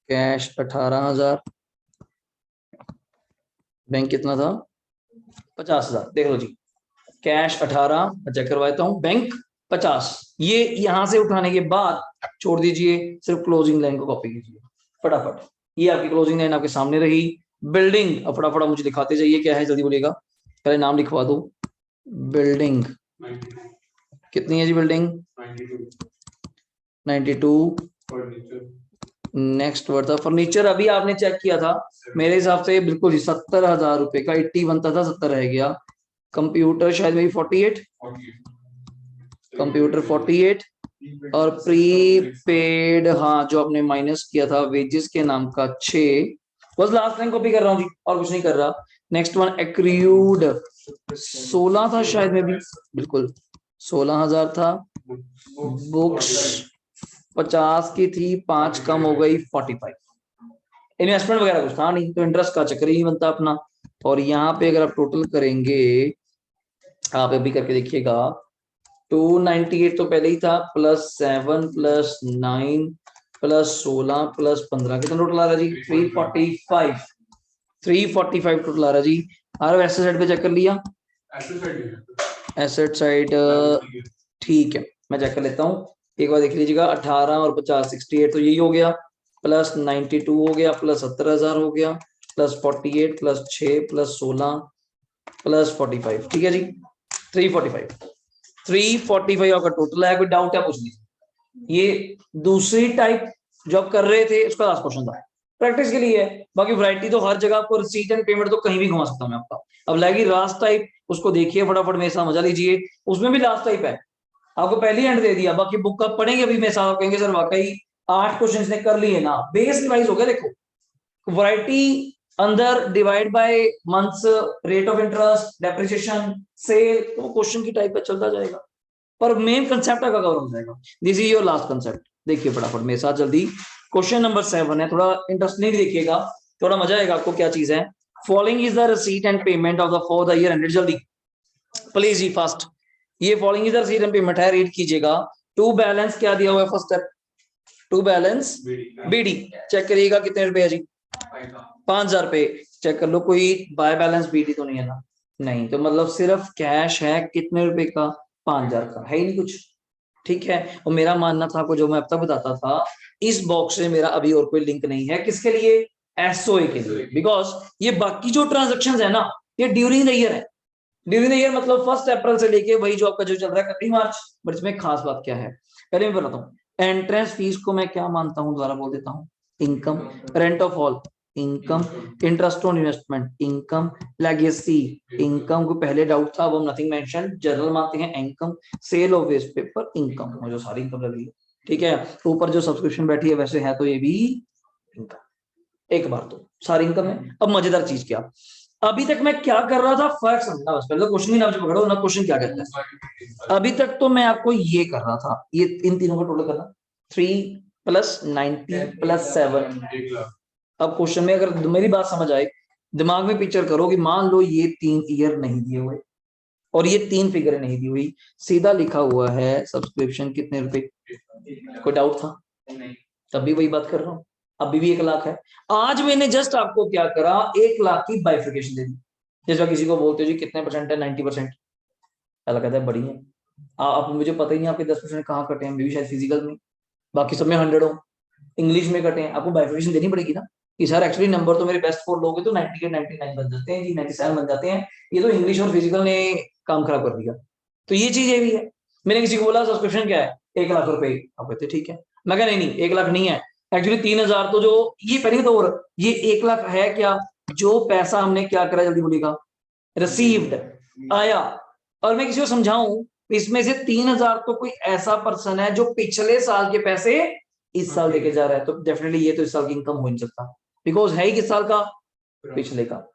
कैश 18,000, बैंक कितना था 50,000, देख लो जी, कैश 18 चेक करवाता हूँ, बैंक 50, ये यहां से उठाने के बाद छोड़ दीजिए, सिर्फ क्लोजिंग लाइन को कॉपी कीजिए फटाफट, ये आपकी क्लोजिंग लाइन आपके सामने रही। बिल्डिंग, अब फटाफट मुझे दिखाते जाइए क्या है, जल्दी बोलिएगा, पहले नाम लिखवा दो। बिल्डिंग कितनी है जी, बिल्डिंग 92। नेक्स्ट वर्ड था फर्नीचर, अभी आपने चेक किया था, मेरे हिसाब से बिल्कुल ही 70,000 रुपए का, 80 बनता था, 70 रह गया। कंप्यूटर शायद मेरी 48, कंप्यूटर 48 और प्रीपेड, हाँ जो आपने माइनस किया था वेजेस के नाम का 6, बस लास्ट टाइम कॉपी कर रहा हूँ जी और कुछ नहीं कर रहा। नेक्स्ट वन एक्रियूड 16 था शायद में भी, बिल्कुल 16,000 था। बुक्स 50 की थी, 5 कम हो गई 45। इन्वेस्टमेंट वगैरह कुछ था नहीं, तो इंटरेस्ट का चक्कर ही नहीं बनता अपना। और यहाँ पे अगर आप टोटल करेंगे, आप अभी करके देखिएगा, 298 तो पहले ही था, +7 +9 +16 +15, कितना टोटल आ रहा है जी, 345, 345 टोटल आ रहा है जी। आर एसेट साइड पे चेक कर लिया, एसेट साइड ठीक है, मैं चेक कर लेता हूँ, एक बार देख लीजिएगा, 18 और 50 68, तो यही हो गया, +92 हो गया, +17,000 हो गया, +48 +6 +16 +45, ठीक है जी, 345, 345 आपका टोटल है। कोई डाउट है कुछ नहीं, ये दूसरी टाइप जो आप कर रहे थे उसका लास्ट क्वेश्चन था, प्रैक्टिस के लिए है, बाकी वैरायटी तो हर जगह आपको, रिसीट एंड पेमेंट तो कहीं भी घुमा सकता हूं मैं आपका। अब लगी लास्ट टाइप, उसको देखिए फटाफट, मेरे साथ मजा लीजिए, उसमें भी लास्ट टाइप है, आपको पहली एंड दे दिया, बाकी बुक आप पढ़ेंगे अभी मेरे साथ, कहेंगे सर वाकई 8 क्वेश्चन ने कर लिए ना, बेस रिवाइज हो गया। देखो वैरायटी अंदर divide by months, rate of interest, depreciation, sale, तो क्वेश्चन की टाइप पे चलता जाएगा, पर मेन कंसेप्ट का कवर हो जाएगा। This is your last concept, देखिए फटाफट मेरे साथ जल्दी। क्वेश्चन नंबर 7 है, थोड़ा इंटरेस्टिंग देखिएगा, थोड़ा मजा आएगा आपको, क्या चीज है, following is the receipt and payment of the for the year ended, जल्दी प्लीज जी फास्ट, ये following is the receipt and payment है, रीड कीजिएगा। टू बैलेंस क्या दिया हुआ है, first step to balance BD, check करिएगा कितने रुपए है जी, 5,000 रुपए, चेक कर लो, कोई बाय बैलेंस बीडी तो नहीं है ना, नहीं, तो मतलब सिर्फ कैश है कितने रुपए का, 5,000 का, है ही नहीं कुछ, ठीक है। और मेरा मानना था, आपको जो मैं अब तक बताता था, इस बॉक्स से मेरा अभी और कोई लिंक नहीं है, किसके लिए, एसओए के लिए, बिकॉज ये बाकी जो ट्रांजेक्शन है ना, ये ड्यूरिंग द ईयर है, ड्यूरिंग द ईयर मतलब 1 अप्रैल से लेके वही जो आपका जो चल रहा है 31 मार्च, बट इसमें खास बात क्या है, पहले मैं बताता हूँ। एंट्रेंस फीस को मैं क्या मानता हूँ, दोबारा बोल देता हूँ, income, rent of hall income, interest on investment income, legacy income को पहले डाउट था, वो नथिंग मेंशन, जनरल मानते हैं income, sale of waste paper income, मुझे सारी इनकम लग रही है, ठीक है। ऊपर जो सब्सक्रिप्शन बैठी है वैसे है तो ये भी इनकम, एक बार तो सारी इनकम है। अब मजेदार चीज क्या, अभी तक मैं क्या कर रहा था, फर्क समझना बस, पहले क्वेश्चन ही ना पकड़ो ना, क्वेश्चन क्या कहता है। अभी तक तो मैं आपको ये कर रहा था, ये इन तीनों का टोटल करना, 3 + 90 + 7। अब क्वेश्चन में अगर मेरी बात समझ आए, दिमाग में पिक्चर करो कि मान लो ये 3 ईयर नहीं दिए हुए और ये 3 फिगर नहीं दी हुई, सीधा लिखा हुआ है सब्सक्रिप्शन कितने रुपए, कोई डाउट था, तब भी वही बात कर रहा हूँ, अभी भी 1 लाख है। आज मैंने जस्ट आपको क्या करा, 1 लाख की बाइफिकेशन दे दी, जैसा किसी को बोलते हो जी कितने परसेंट है, 90%, अल्लाह कहता है बड़ी है, आप मुझे पता ही नहीं आपके 10% कहाँ कटे हैं, शायद फिजिकल में, बाकी सब में 100 हो, इंग्लिश में कटे हैं, आपको बाइफिकेशन देनी पड़ेगी ना कि सर एक्चुअली नंबर तो मेरे बेस्ट 4 लोगे तो 98 99 बन जाते हैं जी, 97 बन जाते हैं, ये तो इंग्लिश और फिजिकल ने काम खराब कर दिया। तो ये चीज ये भी है, मैंने किसी को बोला सब्सक्रिप्शन क्या है, 1 लाख रुपए, आप कहते ठीक है, मैं कहा नहीं नहीं 1 लाख नहीं है, एक्चुअली 3,000 तो जो ये पहले तो, और ये 1 लाख है क्या, जो पैसा हमने क्या करा, जल्दी बोलिएगा, रिसीव्ड आया। और मैं किसी को समझाऊं, इसमें से 3,000 तो कोई ऐसा पर्सन है जो पिछले साल के पैसे इस साल लेके जा रहा है, तो डेफिनेटली ये तो इस साल की इनकम हो नहीं सकता, बिकॉज है ही किस साल का, पिछले का।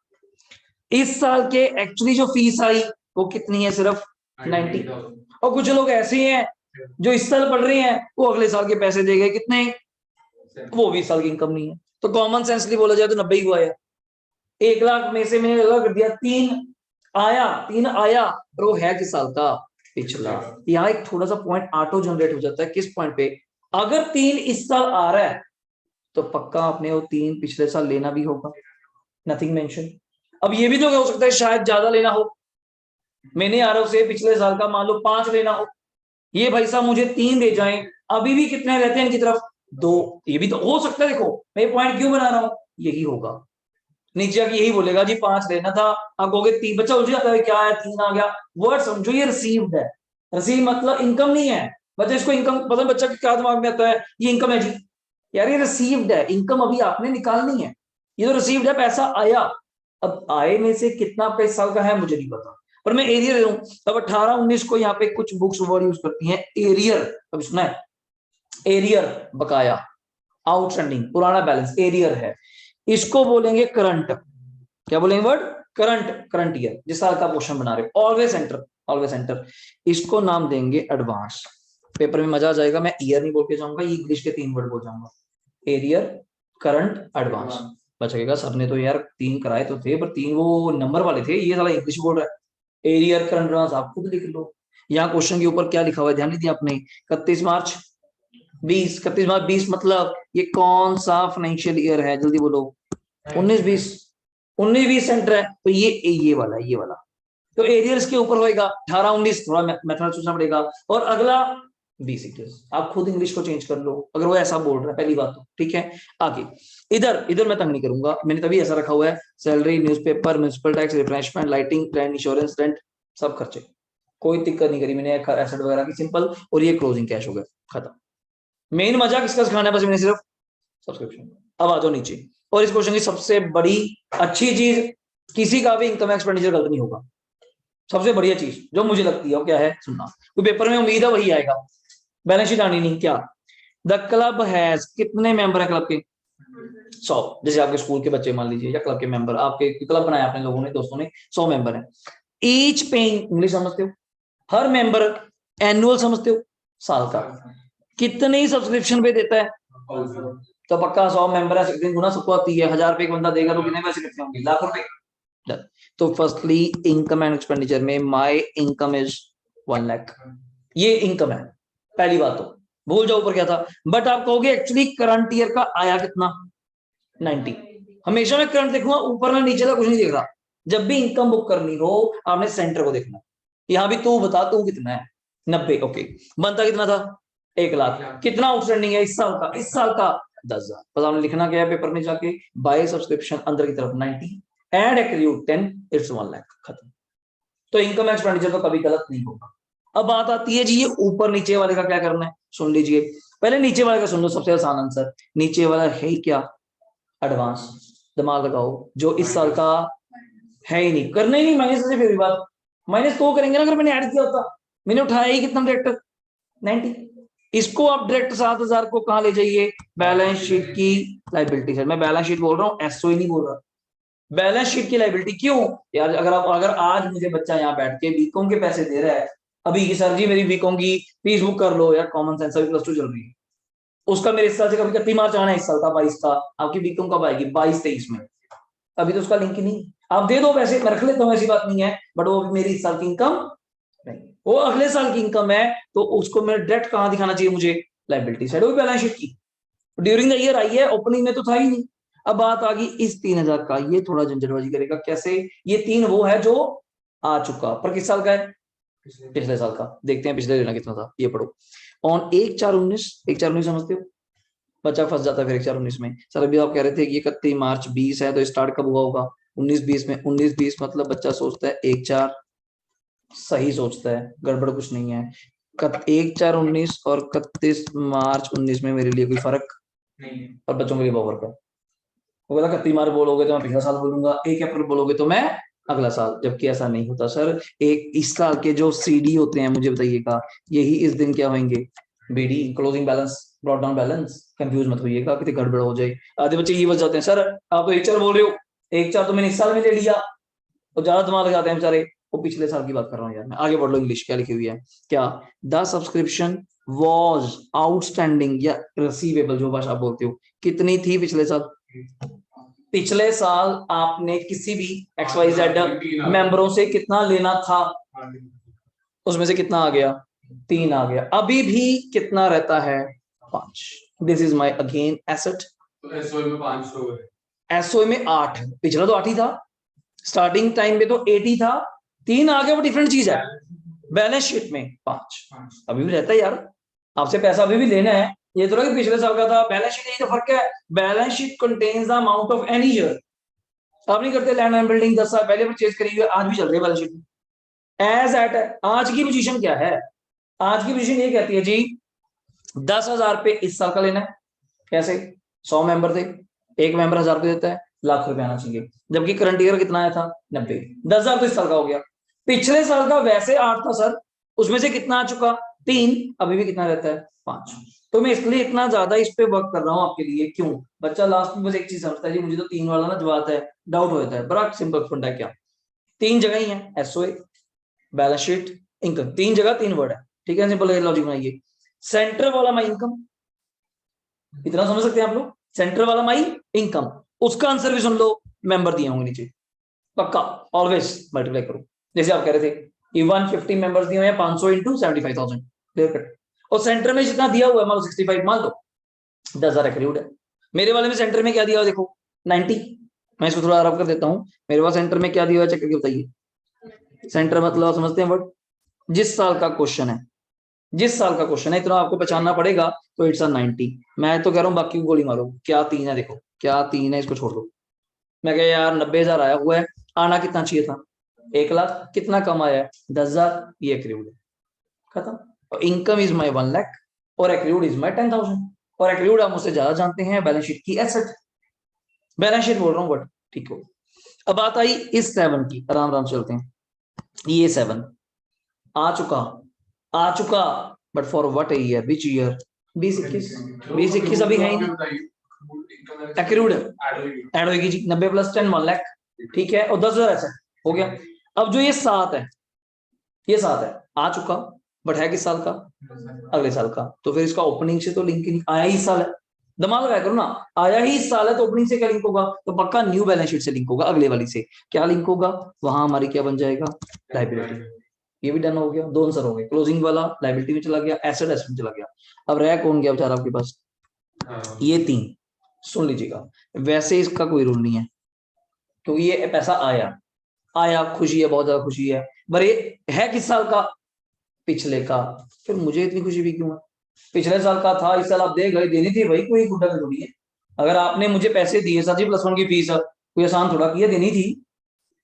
इस साल के एक्चुअली जो फीस आई वो कितनी है, सिर्फ 90। और कुछ लोग ऐसे हैं जो इस साल पढ़ रहे हैं, वो अगले साल के पैसे दे गए कितने, वो भी इस साल की इनकम नहीं है। तो कॉमन सेंसली बोला जाए तो 90 ही को आया। 1 लाख में से मैंने लगा कर दिया 3 आया, और वो है किस साल का, पिछला। यहाँ एक थोड़ा सा पॉइंट ऑटो जनरेट हो जाता है, किस पॉइंट पे, अगर 3 इस साल आ रहा है तो पक्का अपने वो 3 पिछले साल लेना भी होगा, नथिंग मेंशन। अब ये भी तो हो सकता है शायद ज्यादा लेना हो, मैंने आरव से पिछले साल का मान लो 5 लेना हो, ये भाई साहब मुझे 3 दे जाएं, अभी भी कितने रहते हैं इनकी तरफ, 2। ये भी तो हो सकता है। देखो मैं ये पॉइंट क्यों बना रहा हूं, यही होगा। नीचे आके यही बोलेगा जी 5 लेना था, आप कहोगे 3, बच्चा उलझ जाता है क्या है, 3 आ गया। वर्ड समझो, ये रिसीव्ड है, रिसीव मतलब इनकम नहीं है। बच्चा इसको इनकम पता, बच्चा के क्या दिमाग में आता है, ये इनकम है जी, यार ये रिसीव्ड है, इनकम अभी आपने निकालनी है, ये तो रिसीव्ड है, पैसा आया। अब आए में से कितना पैसा साल का है मुझे नहीं पता, पर मैं एरियर ले रहा हूं। अब 18-19 को यहाँ पे कुछ बुक्स वर्ड यूज करती हैं एरियर, अब सुना है एरियर, बकाया, आउटस्टैंडिंग, पुराना बैलेंस, एरियर है। इसको बोलेंगे करंट, क्या बोलेंगे वर्ड, करंट, करंट ईयर, जिस साल का पोर्शन बना रहे हो, ऑलवेज एंटर, ऑलवेज एंटर। इसको नाम देंगे एडवांस। पेपर में मजा आ जाएगा, मैं ईयर नहीं बोल के जाऊंगा, ये इंग्लिश के 3 वर्ड बोल जाऊंगा, एरियर, करंट, एडवांस। बचेगा, सबने तो यार 3 कराए तो थे, पर 3 वो नंबर वाले थे, ये साला इंग्लिश बोल रहा है। एरियर, करंट, एडवांस आप खुद लिख लो। यहाँ क्वेश्चन के ऊपर क्या लिखा हुआ है, ध्यान नहीं दिया आपने, 31 मार्च 20, 31 मार्च 20 मतलब ये कौन सा फाइनेंशियल ईयर है, जल्दी बोलो, 19-20, 19-20 सेंटर है, तो ये वाला, ये वाला। तो एरियर्स के ऊपर होएगा 18-19, थोड़ा मेथड सोचना पड़ेगा, और अगला 20-21। आप खुद इंग्लिश को चेंज कर लो अगर वो ऐसा बोल रहा है, पहली बात तो ठीक है। आगे इधर इधर मैं तंग नहीं करूंगा, मैंने तभी ऐसा रखा हुआ है, salary, newspaper, municipal tax, refreshment, lighting, rent, insurance, rent, सब खर्चे, कोई दिक्कत नहीं करी मैंने, एसेट वगैरह की सिंपल, और ये क्लोजिंग कैश हो गया, खत्म। मेन मजा किसका सिखाना है, बस मैंने सिर्फ सब्सक्रिप्शन। अब आ जाओ नीचे, और इस क्वेश्चन की सबसे बड़ी अच्छी चीज, किसी का भी इनकम एक्सपेंडिचर गलत नहीं होगा। सबसे बढ़िया चीज जो मुझे लगती है वो क्या है, सुनना, तो पेपर में उम्मीद है वही आएगा, बैलेंस शीट आनी नहीं, क्या द क्लब हैज, कितने मेंबर है क्लब के, 100। जैसे आपके स्कूल के बच्चे मान लीजिए, या क्लब के मेंबर, आपके क्लब बनाया आपने लोगों ने, दोस्तों ने, 100 मेंबर है। ईच पेइंग, इंग्लिश समझते हो, हर मेंबर, एनुअल समझते हो, साल का, कितनी सब्सक्रिप्शन पे देता है, तो पक्का 100 मेंबर है, दिन गुना सबको आती है, 1000 रुपए एक बंदा देगा तो कितने पैसे कितने होंगे, लाख रुपए। तो फर्स्टली इनकम एंड एक्सपेंडिचर में माय इनकम इज 1 लाख, ये इनकम है, पहली बात तो भूल जाओ ऊपर क्या था। बट आप कहोगे एक्चुअली करंट ईयर का आया कितना, 90। हमेशा मैं करंट देखूंगा, ऊपर ना नीचे का कुछ नहीं देख रहा। जब भी इनकम बुक करनी हो आपने सेंटर को देखना, यहां भी तू बता तू कितना है, 90, ओके। बनता कितना था, 1 लाख। कितना आउटस्टैंडिंग है इस साल का, इस साल का 10,000। बस आपने लिखना क्या है पेपर में जाके, बाय सब्सक्रिप्शन अंदर की तरफ 90 एंड एक्रीड 10, इट्स 1 लाख, खत्म। तो इनकम एक्सपेंडिचर तो कभी गलत नहीं होगा। अब बात आती है जी ये ऊपर नीचे वाले का क्या करना है, सुन लीजिए। पहले नीचे वाले का सुन लो, सबसे आसान आंसर। नीचे वाला है ही क्या, एडवांस। दिमाग लगाओ, जो इस साल का है ही नहीं, करना ही नहीं, माइनस से फिर भी बात, माइनस तो करेंगे ना अगर मैंने ऐड किया होता। मैंने उठाया ही कितना डायरेक्ट, 90। इसको आप डायरेक्ट 7,000 को कहां ले जाइए, बैलेंस शीट की लाइबिलिटी साइड। मैं बैलेंस शीट बोल रहा हूँ, एसओ ही नहीं बोल रहा, बैलेंस शीट की लाइबिलिटी। क्यों यार, अगर आज मुझे बच्चा यहाँ बैठ के बीकॉम के पैसे दे रहा है अभी की, सर जी मेरी बीकॉम की फीस बुक कर लो यार, कॉमन सेंस अभी +2 चल रही है, उसका मेरे हिसाब से कभी 31 मार्च आना है, इस साल का 22 का। आपकी बीकॉम कब आएगी, 22-23 में, अभी तो उसका लिंक ही नहीं। आप दे दो पैसे, मैं रख लेता हूँ, ऐसी बात नहीं है, बट वो मेरी इस साल की इनकम नहीं, वो अगले साल की इनकम है, तो उसको मैं डायरेक्ट कहां दिखाना चाहिए मुझे, लाइबिलिटी साइड, वो बैलेंस शीट की। ड्यूरिंग द ईयर आई है, ओपनिंग में तो था ही नहीं। अब बात आ गई इस 3,000 का, ये थोड़ा झंझटबाजी करेगा, कैसे, ये 3 वो है जो आ चुका, पर किस साल का है, पिछले साल का। देखते हैं पिछले लेना कितना था, ये पढ़ो। ऑन 1/4/19, 1/4/19 समझते हो, बच्चा फंस जाता है फिर 1/4/19 में। सर अभी आप कह रहे थे कि 31 मार्च 20 है, तो स्टार्ट कब हुआ होगा, 19-20 में। 19-20 मतलब बच्चा सोचता है 1/4, सही सोचता है, गड़बड़ कुछ नहीं है। 1/4/19 और 31 मार्च 19 में मेरे लिए कोई फर्क नहीं, और बच्चों के लिए बहुत फर्क है। वो बोला 31 मार्च बोलोगे तो मैं पिछला साल बोलूंगा, 1 अप्रैल बोलोगे तो मैं अगला साल, जबकि ऐसा नहीं होता सर। एक इस साल के जो सीडी होते हैं, मुझे बताइएगा, यही इस दिन क्या होंगे, BD, closing balance, brought down balance. Confuse मत होइएगा, कितनी गड़बड़ हो जाए। आधे बच्चे ये बच जाते हैं, सर आप तो 1-4 बोल रहे हो, 1-4 तो मैंने इस साल में ले लिया, तो ज्यादा दिमाग लगाते हैं बेचारे। वो पिछले साल की बात कर रहा हूँ यार मैं। आगे बढ़ लो, इंग्लिश क्या लिखी हुई है, क्या द सब्सक्रिप्शन वॉज आउटस्टैंडिंग या रिसीवेबल, जो भाषा आप बोलते हो, कितनी थी पिछले साल? पिछले साल आपने किसी भी XYZ मेंबरों से कितना लेना था, उसमें से कितना आ गया? 3 आ गया। अभी भी कितना रहता है? 5। This is my again asset. SO में 5 हो गए, एसओ में 8, पिछला तो 8 ही था, स्टार्टिंग टाइम में तो 8 ही था, 3 आ गया, वो डिफरेंट चीज है। बैलेंस शीट में 5 अभी भी रहता है यार, आपसे पैसा अभी भी लेना है, ये तो कि पिछले साल का था। बैलेंस शीट, यही तो फर्क है। Balance sheet contains the amount of any year. आप नहीं करते लैंड एंड बिल्डिंग 10 साल पहले परचेज करी हुई, आज भी चल रही है बैलेंस शीट एज एट है। आज की पोजीशन क्या है? आज की पोजीशन ये कहती है जी 10,000 रुपए इस साल का लेना है। कैसे? 100 मेंबर थे, एक मेंबर 1,000 रुपए देता है, लाख रुपए आना चाहिए। जबकि करंट ईयर कितना आया था? 90। 10,000 तो इस साल का हो गया। पिछले साल का वैसे 8 था सर, उसमें से कितना आ चुका? 3। अभी भी कितना रहता है? 5। तो मैं इसलिए इतना ज्यादा इस पे वर्क कर रहा हूँ आपके लिए। क्यों? बच्चा लास्ट में बस एक चीज समझता है जी, मुझे तो 3 वाला ना जो आता है डाउट हो जाता है। बड़ा सिंपल फंडा है, क्या 3 जगह ही है, एसओए, बैलेंस शीट, इनकम, 3 जगह 3 वर्ड है। ठीक है, सिंपल लॉजिक बनाइए। सेंटर वाला माई इनकम, इतना समझ सकते हैं आप लोग? सेंटर वाला माई इनकम, उसका आंसर भी सुन लो, मेंबर दिए होंगे नीचे, पक्का ऑलवेज मल्टीप्लाई करो। जैसे आप कह रहे थे कि 150 मेंबर्स दिए हुए हैं, 500 इंटू 75,000, क्लियर कट। और सेंटर में जितना दिया हुआ है, मान लो 65 मान लो, 10,000 एक्रीड है। मेरे वाले में सेंटर में क्या दिया हुआ देखो, 90। मैं इसको थोड़ा आराम कर देता हूँ। मेरे पास सेंटर में क्या दिया हुआ है, चेक करके बताइए। सेंटर मतलब समझते हैं वर्ड, जिस साल का क्वेश्चन है, जिस साल का क्वेश्चन है, इतना आपको पहचानना पड़ेगा। तो इट्स 90। मैं तो कह रहा हूँ बाकी गोली मारो, क्या 3 है देखो, क्या 3 है, इसको छोड़ दो। मैं कह यार 90,000 आया हुआ है, आना कितना चाहिए था? 1,00,000। कितना कम आया है? 10,000। ये एक्रीड है, खत्म। इनकम इज माई 1,00,000 और एक्रीड इज माई 10,000। और एक्रीड आप मुझसे ज्यादा जानते हैं, बैलेंस शीट की एसेट। बैलेंस शीट बोल रहा हूँ बट ठीक हो। अब बात आई इस 7 की, आराम आराम चलते हैं। ये 7 आ चुका, आ चुका, but for what year, which year? 20-21। 20-21 अभी है ही नहीं, एक्रूड ऐड होगी जी। 90 + 10 1,00,000, ठीक है, और 10,000 ऐसा हो गया। अब जो ये 7 है, ये 7 है, आ चुका, बट है किस साल का? अगले साल का। तो फिर इसका ओपनिंग से तो लिंक ही नहीं, आया ही इस साल है। दिमाग लगाया करो ना, आया ही इस साल है, तो ओपनिंग से क्या लिंक होगा? तो पक्का न्यू बैलेंस शीट से लिंक होगा, अगले वाली से। क्या लिंक होगा? वहां हमारी क्या बन जाएगा? लाइबिलिटी। ये भी डन हो गया, 2 आंसर हो गए। क्लोजिंग वाला लाइबिलिटी में चला गया, एसेट एसेट में चला गया। अब रह कौन गया बेचारा आपके पास? ये 3। सुन लीजिएगा, वैसे इसका कोई रूल नहीं है, क्योंकि ये पैसा आया, आया, खुशी है, बहुत ज्यादा खुशी है, पर ये है किस साल का? पिछले का। फिर मुझे इतनी खुशी भी क्यों है? पिछले साल का था, इस साल आप दे गए, देनी थी भाई, कोई गुड्डा थोड़ी है। अगर आपने मुझे पैसे दिए सर जी, +1 की फीस, कोई आसान थोड़ा किया, देनी थी।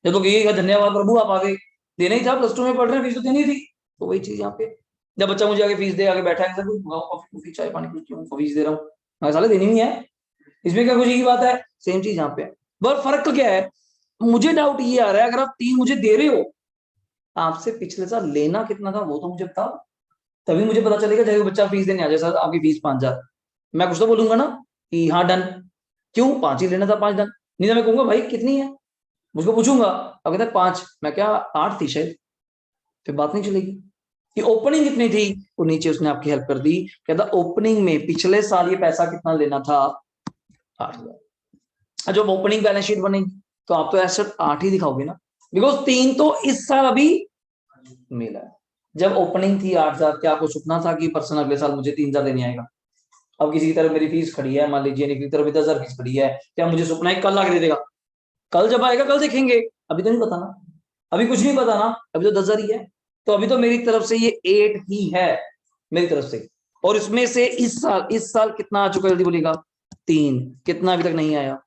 जब तो कहिएगा धन्यवाद प्रभु आप आ गए, देना ही था, +2 में पढ़ रहे हैं, फीस तो देनी थी। तो वही चीज यहाँ पे, जब बच्चा मुझे आगे फीस दे, आगे बैठा है, सर कॉफी चाय पानी कुछ क्यों फीस दे रहा हूँ, मैं साले देनी ही है, इसमें क्या खुशी की बात है? सेम चीज यहाँ पे। बस फर्क तो क्या है, मुझे डाउट ये आ रहा है, अगर आप 3 मुझे दे रहे हो, आपसे पिछले साल लेना कितना था वो तो मुझे बताओ, तभी मुझे पता चलेगा। जब बच्चा फीस देने आ जाए, सर आपकी फीस 5,000, मैं कुछ तो बोलूंगा ना कि हाँ डन, क्यों 5 ही लेना था, 5 डन। नहीं तो मैं कहूंगा भाई कितनी है, मुझको पूछूंगा, अब कहता है 5, मैं क्या 8 थी शायद, फिर बात नहीं चलेगी कि ओपनिंग कितनी थी। वो नीचे उसने आपकी हेल्प कर दी, कहता ओपनिंग में पिछले साल ये पैसा कितना लेना था? 8,000। जब ओपनिंग बैलेंस शीट बनेगी तो आप तो एसेट 8 ही दिखाओगे ना, बिकॉज 3 तो इस साल अभी मिला है। जब ओपनिंग थी 8,000, क्या आपको सुपना था कि पर्सन अगले साल मुझे 3,000 देने आएगा? अब किसी की तरफ मेरी फीस खड़ी है, मान लीजिए किसी की तरफ 10,000 फीस खड़ी है, क्या मुझे सुपना है कल आके दे देगा? कल जब आएगा कल देखेंगे, अभी तो नहीं पता ना, अभी कुछ नहीं पता ना, अभी तो 10,000 ही है। तो अभी तो मेरी तरफ से ये 8 ही है, मेरी तरफ से। और इसमें से इस साल कितना आ चुका है, जल्दी बोलिएगा? 3। कितना अभी तक नहीं आया?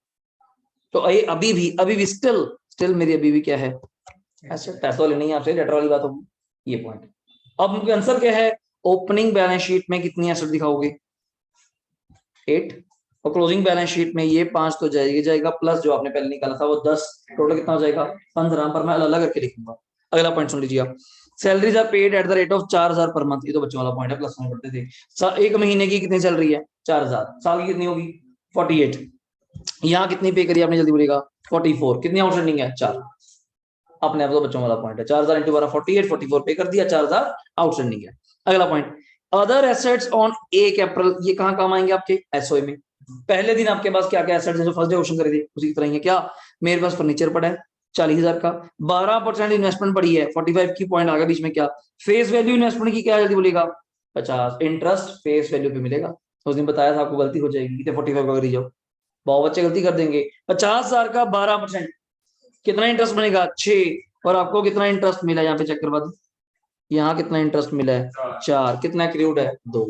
तो अभी भी स्टिल मेरी अभी भी क्या है? ऐसे पैसा लेना ही आपसे, लेटर वाली बात होगी, ये पॉइंट। अब उनके आंसर क्या है? ओपनिंग बैलेंस शीट में कितनी एसेट दिखाओगे? 8। और क्लोजिंग बैलेंस शीट में ये 5 तो जाएगा, प्लस जो आपने पहले निकाला था वो 10, टोटल कितना हो जाएगा? 15। पर मैं अलग अलग करके लिखूंगा, अगला पॉइंट सुन लीजिए आप, salaries are paid at the rate of 4000 per month. ये तो बच्चों वाला पॉइंट है, प्लस में पढ़ते थे। एक महीने की कितनी सैलरी है? 4000। साल की कितनी होगी? 48। यहाँ कितनी पे करी आपने, जल्दी बोलिएगा? 44। कितनी आउटस्टैंडिंग है? 4। अपने आप तो बच्चों वाला पॉइंट है, 4000 इंटू 12 48, 44 पे कर दिया, 4000 आउटस्टैंडिंग है। अगला पॉइंट, अदर एसेट्स ऑन 1 अप्रैल, ये कहाँ काम आएंगे आपके? एसओए में। पहले दिन आपके पास क्या क्या एसेट्स हैं जो फर्स्ट डे क्वेश्चन करे थे उसी की तरह ही है। क्या? मेरे पास फर्नीचर पड़ा है 40,000 का, 12% इन्वेस्टमेंट पड़ी है 45 की, पॉइंट आ गया बीच में। क्या फेस वैल्यू इन्वेस्टमेंट की? क्या जल्दी बोलेगा? 50। इंटरेस्ट फेस वैल्यू पे मिलेगा। उस दिन बताया था आपको, गलती हो जाएगी, 45 का करी जाओ, बहुत बच्चे गलती कर देंगे। 50,000 का 12%, कितना इंटरेस्ट बनेगा? 6। और आपको कितना इंटरेस्ट मिला यहाँ पे चेक करवा दो, यहाँ कितना इंटरेस्ट मिला है? 4। कितना एक्रूड है? 2।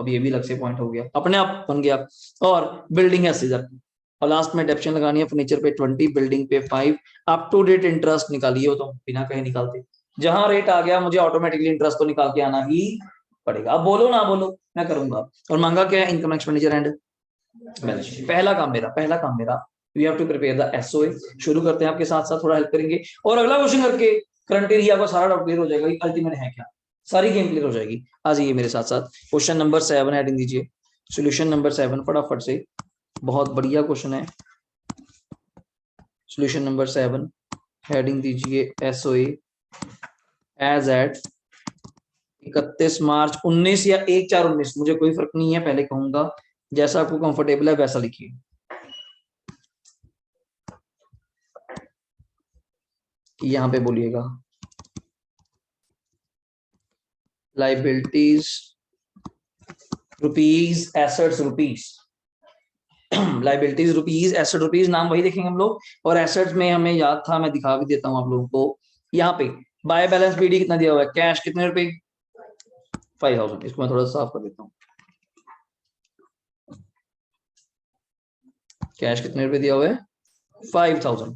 अब ये भी अलग से पॉइंट हो गया, अपने आप बन गया। और बिल्डिंग है 80,000 की, और लास्ट में डेप्शन लगानी है, फर्नीचर पे 20, बिल्डिंग पे 5। अप टू डेट इंटरेस्ट निकालिए, वो तो बिना कहीं निकालते, जहां रेट आ गया मुझे ऑटोमेटिकली इंटरेस्ट तो निकाल के आना ही पड़ेगा। अब बोलो ना बोलो, मैं करूंगा। और मांगा क्या है? Income expenditure and balance sheet. पहला काम मेरा we have to prepare the SOA. शुरू करते हैं, आपके साथ साथ थोड़ा हेल्प करेंगे, और अगला क्वेश्चन करके करंट एरिया को सारा डाउट क्लियर हो जाएगा, अल्टीमेट है क्या, सारी गेम क्लियर हो जाएगी। आ जाइए मेरे साथ साथ, क्वेश्चन नंबर 7 हेडिंग दीजिए, सॉल्यूशन नंबर 7 फटाफट से, बहुत बढ़िया क्वेश्चन है। सॉल्यूशन नंबर 7 हेडिंग दीजिए एसओए एज एट 31 मार्च 19 या 1/4/19, मुझे कोई फर्क नहीं है, पहले कहूंगा जैसा आपको कंफर्टेबल है वैसा लिखिए। यहां पे बोलिएगा liabilities rupees, assets rupees, liabilities rupees, asset rupees, नाम वही देखेंगे हम लोग। और एसेट्स में हमें याद था, मैं दिखा भी देता हूं आप लोगों को, यहाँ पे बाय बैलेंस बीडी कितना दिया हुआ है? कैश कितने रुपए? 5000। इसको मैं थोड़ा सा साफ कर देता हूँ, कैश कितने रुपए दिया हुआ है? 5000।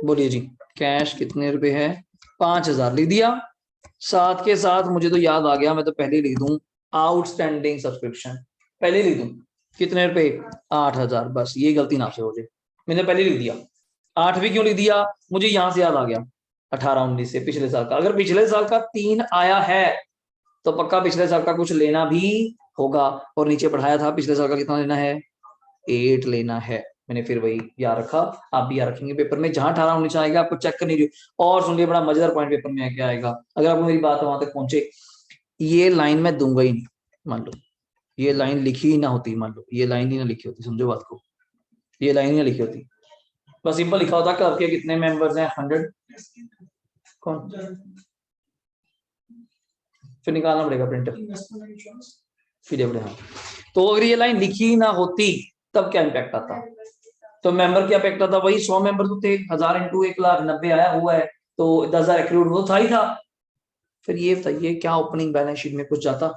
बोलिए जी, कैश कितने रुपए है? 5000 लिख दिया। साथ के साथ मुझे तो याद आ गया, मैं तो पहले लिख दूं आउटस्टैंडिंग सब्सक्रिप्शन, पहले लिख दूं कितने रुपए? 8000। बस ये गलती ना से हो जाए, मैंने पहले लिख दिया। 8 भी क्यों लिख दिया? मुझे यहां से याद आ गया 18-19 से, पिछले साल का। अगर पिछले साल का 3 आया है तो पक्का पिछले साल का कुछ लेना भी होगा, और नीचे पढ़ाया था पिछले साल का कितना लेना है? 8 लेना है। मैंने फिर वही याद रखा, आप भी याद रखेंगे पेपर में, जहां 18-19 आएगा आपको चेक करनी। और सुन लिए, बड़ा मजेदार पॉइंट पेपर में क्या आएगा, अगर आपको मेरी बात वहां तक पहुंचे, ये लाइन मैं दूंगा ही नहीं, मान लो ये लाइन लिखी ही ना होती, मान लो ये लाइन ही ना लिखी होती, समझो बात को, ये लाइन ही ना लिखी होती, बस सिंपल लिखा होता क्लब के कितने मेंबर्स हैं? 100। कौन? फिर निकालना पड़ेगा प्रिंटर, फिर हाँ। तो अगर ये लाइन लिखी ना होती तब क्या इम्पैक्ट आता? तो मेंबर क्या इम्पैक्ट आता? वही 100 मेंबर तो थे, 1000 इंटू 1,90,000 आया हुआ है, तो 10,000 एक्रूड वो था ही था। फिर ये बताइए, क्या ओपनिंग बैलेंस शीट में कुछ जाता?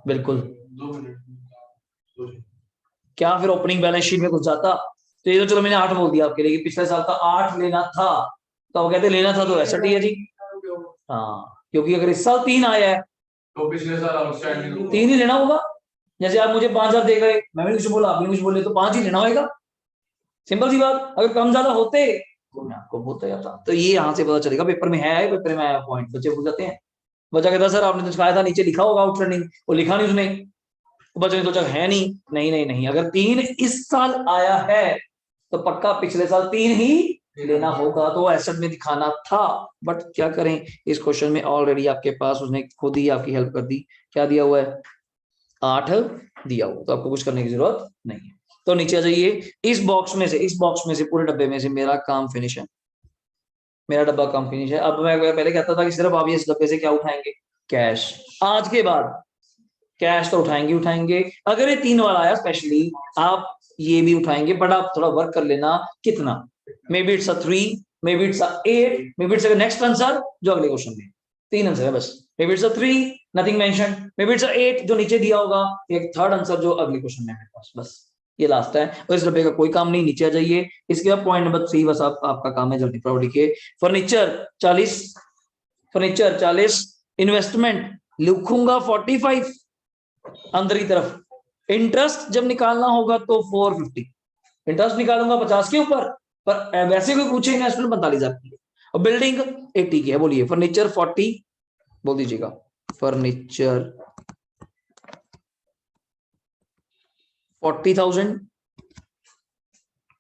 बिल्कुल। क्या फिर ओपनिंग बैलेंस शीट में कुछ जाता? तो ये तो चलो मैंने 8 बोल दिया आपके लिए, पिछले साल का 8 लेना था, तो वो कहते लेना था तो ऐसा ही है जी। हाँ, क्योंकि अगर इस साल 3 आया है तो पिछले साल आउटस्टैंडिंग 3 ही लेना होगा। जैसे आप मुझे 5000 दे गए, मैं भी कुछ बोला, आप भी कुछ बोले, तो 5 ही लेना होगा, सिंपल सी बात। अगर कम ज्यादा होते तो मैं आपको बोलता जाता। तो ये यहाँ से पता चलेगा, पेपर में है, पेपर में आया पॉइंट, बच्चे भूल जाते हैं। बच्चा कहता सर आपने तो सिखाया था नीचे लिखा होगा आउटस्टैंडिंग, वो लिखा नहीं उसने, बच्चे ने सोचा है नहीं, नहीं नहीं नहीं, अगर 3 इस साल आया है तो पक्का पिछले साल 3 ही लेना होगा, तो एसेट में दिखाना था। बट क्या करें, इस क्वेश्चन में ऑलरेडी आपके पास उसने खुद ही आपकी हेल्प कर दी। क्या दिया हुआ है? 8 दिया हुआ, तो आपको कुछ करने की जरूरत नहीं है। तो नीचे आ जाइए, इस बॉक्स में से पूरे डब्बे में से मेरा काम फिनिश है, मेरा डब्बा काम फिनिश है। अब मैं पहले कहता था कि सिर्फ आप ये इस डब्बे से क्या उठाएंगे? कैश। आज के बाद कैश तो उठाएंगे। अगर ये 3 वाला आया स्पेशली, आप ये भी उठाएंगे, बट आप थोड़ा वर्क कर लेना, कितना? May be it's 3, may be it's 8, may be it's next answer जो अगले क्वेश्चन में 3 आंसर है बस। May be it's 3 nothing mention, may be it's 8 जो नीचे दिया होगा, एक थर्ड आंसर जो अगले क्वेश्चन में है मेरे पास, बस ये लास्ट है। और इस डब्बे का कोई काम नहीं, नीचे आ जाइए। इसके बाद पॉइंट नंबर 3 बस आपका काम है, जल्दी प्राउड लिखिए। फर्नीचर 40, इन्वेस्टमेंट लिखूंगा 45 अंदर की तरफ। इंटरेस्ट जब निकालना होगा तो 450, इंटरेस्ट निकालूंगा 50 के ऊपर, पर वैसे कोई पूछे इन्वेस्टमेंट 45,000 की है और बिल्डिंग 80 की है। बोलिए फर्नीचर 40, बोल दीजिएगा फर्नीचर 40,000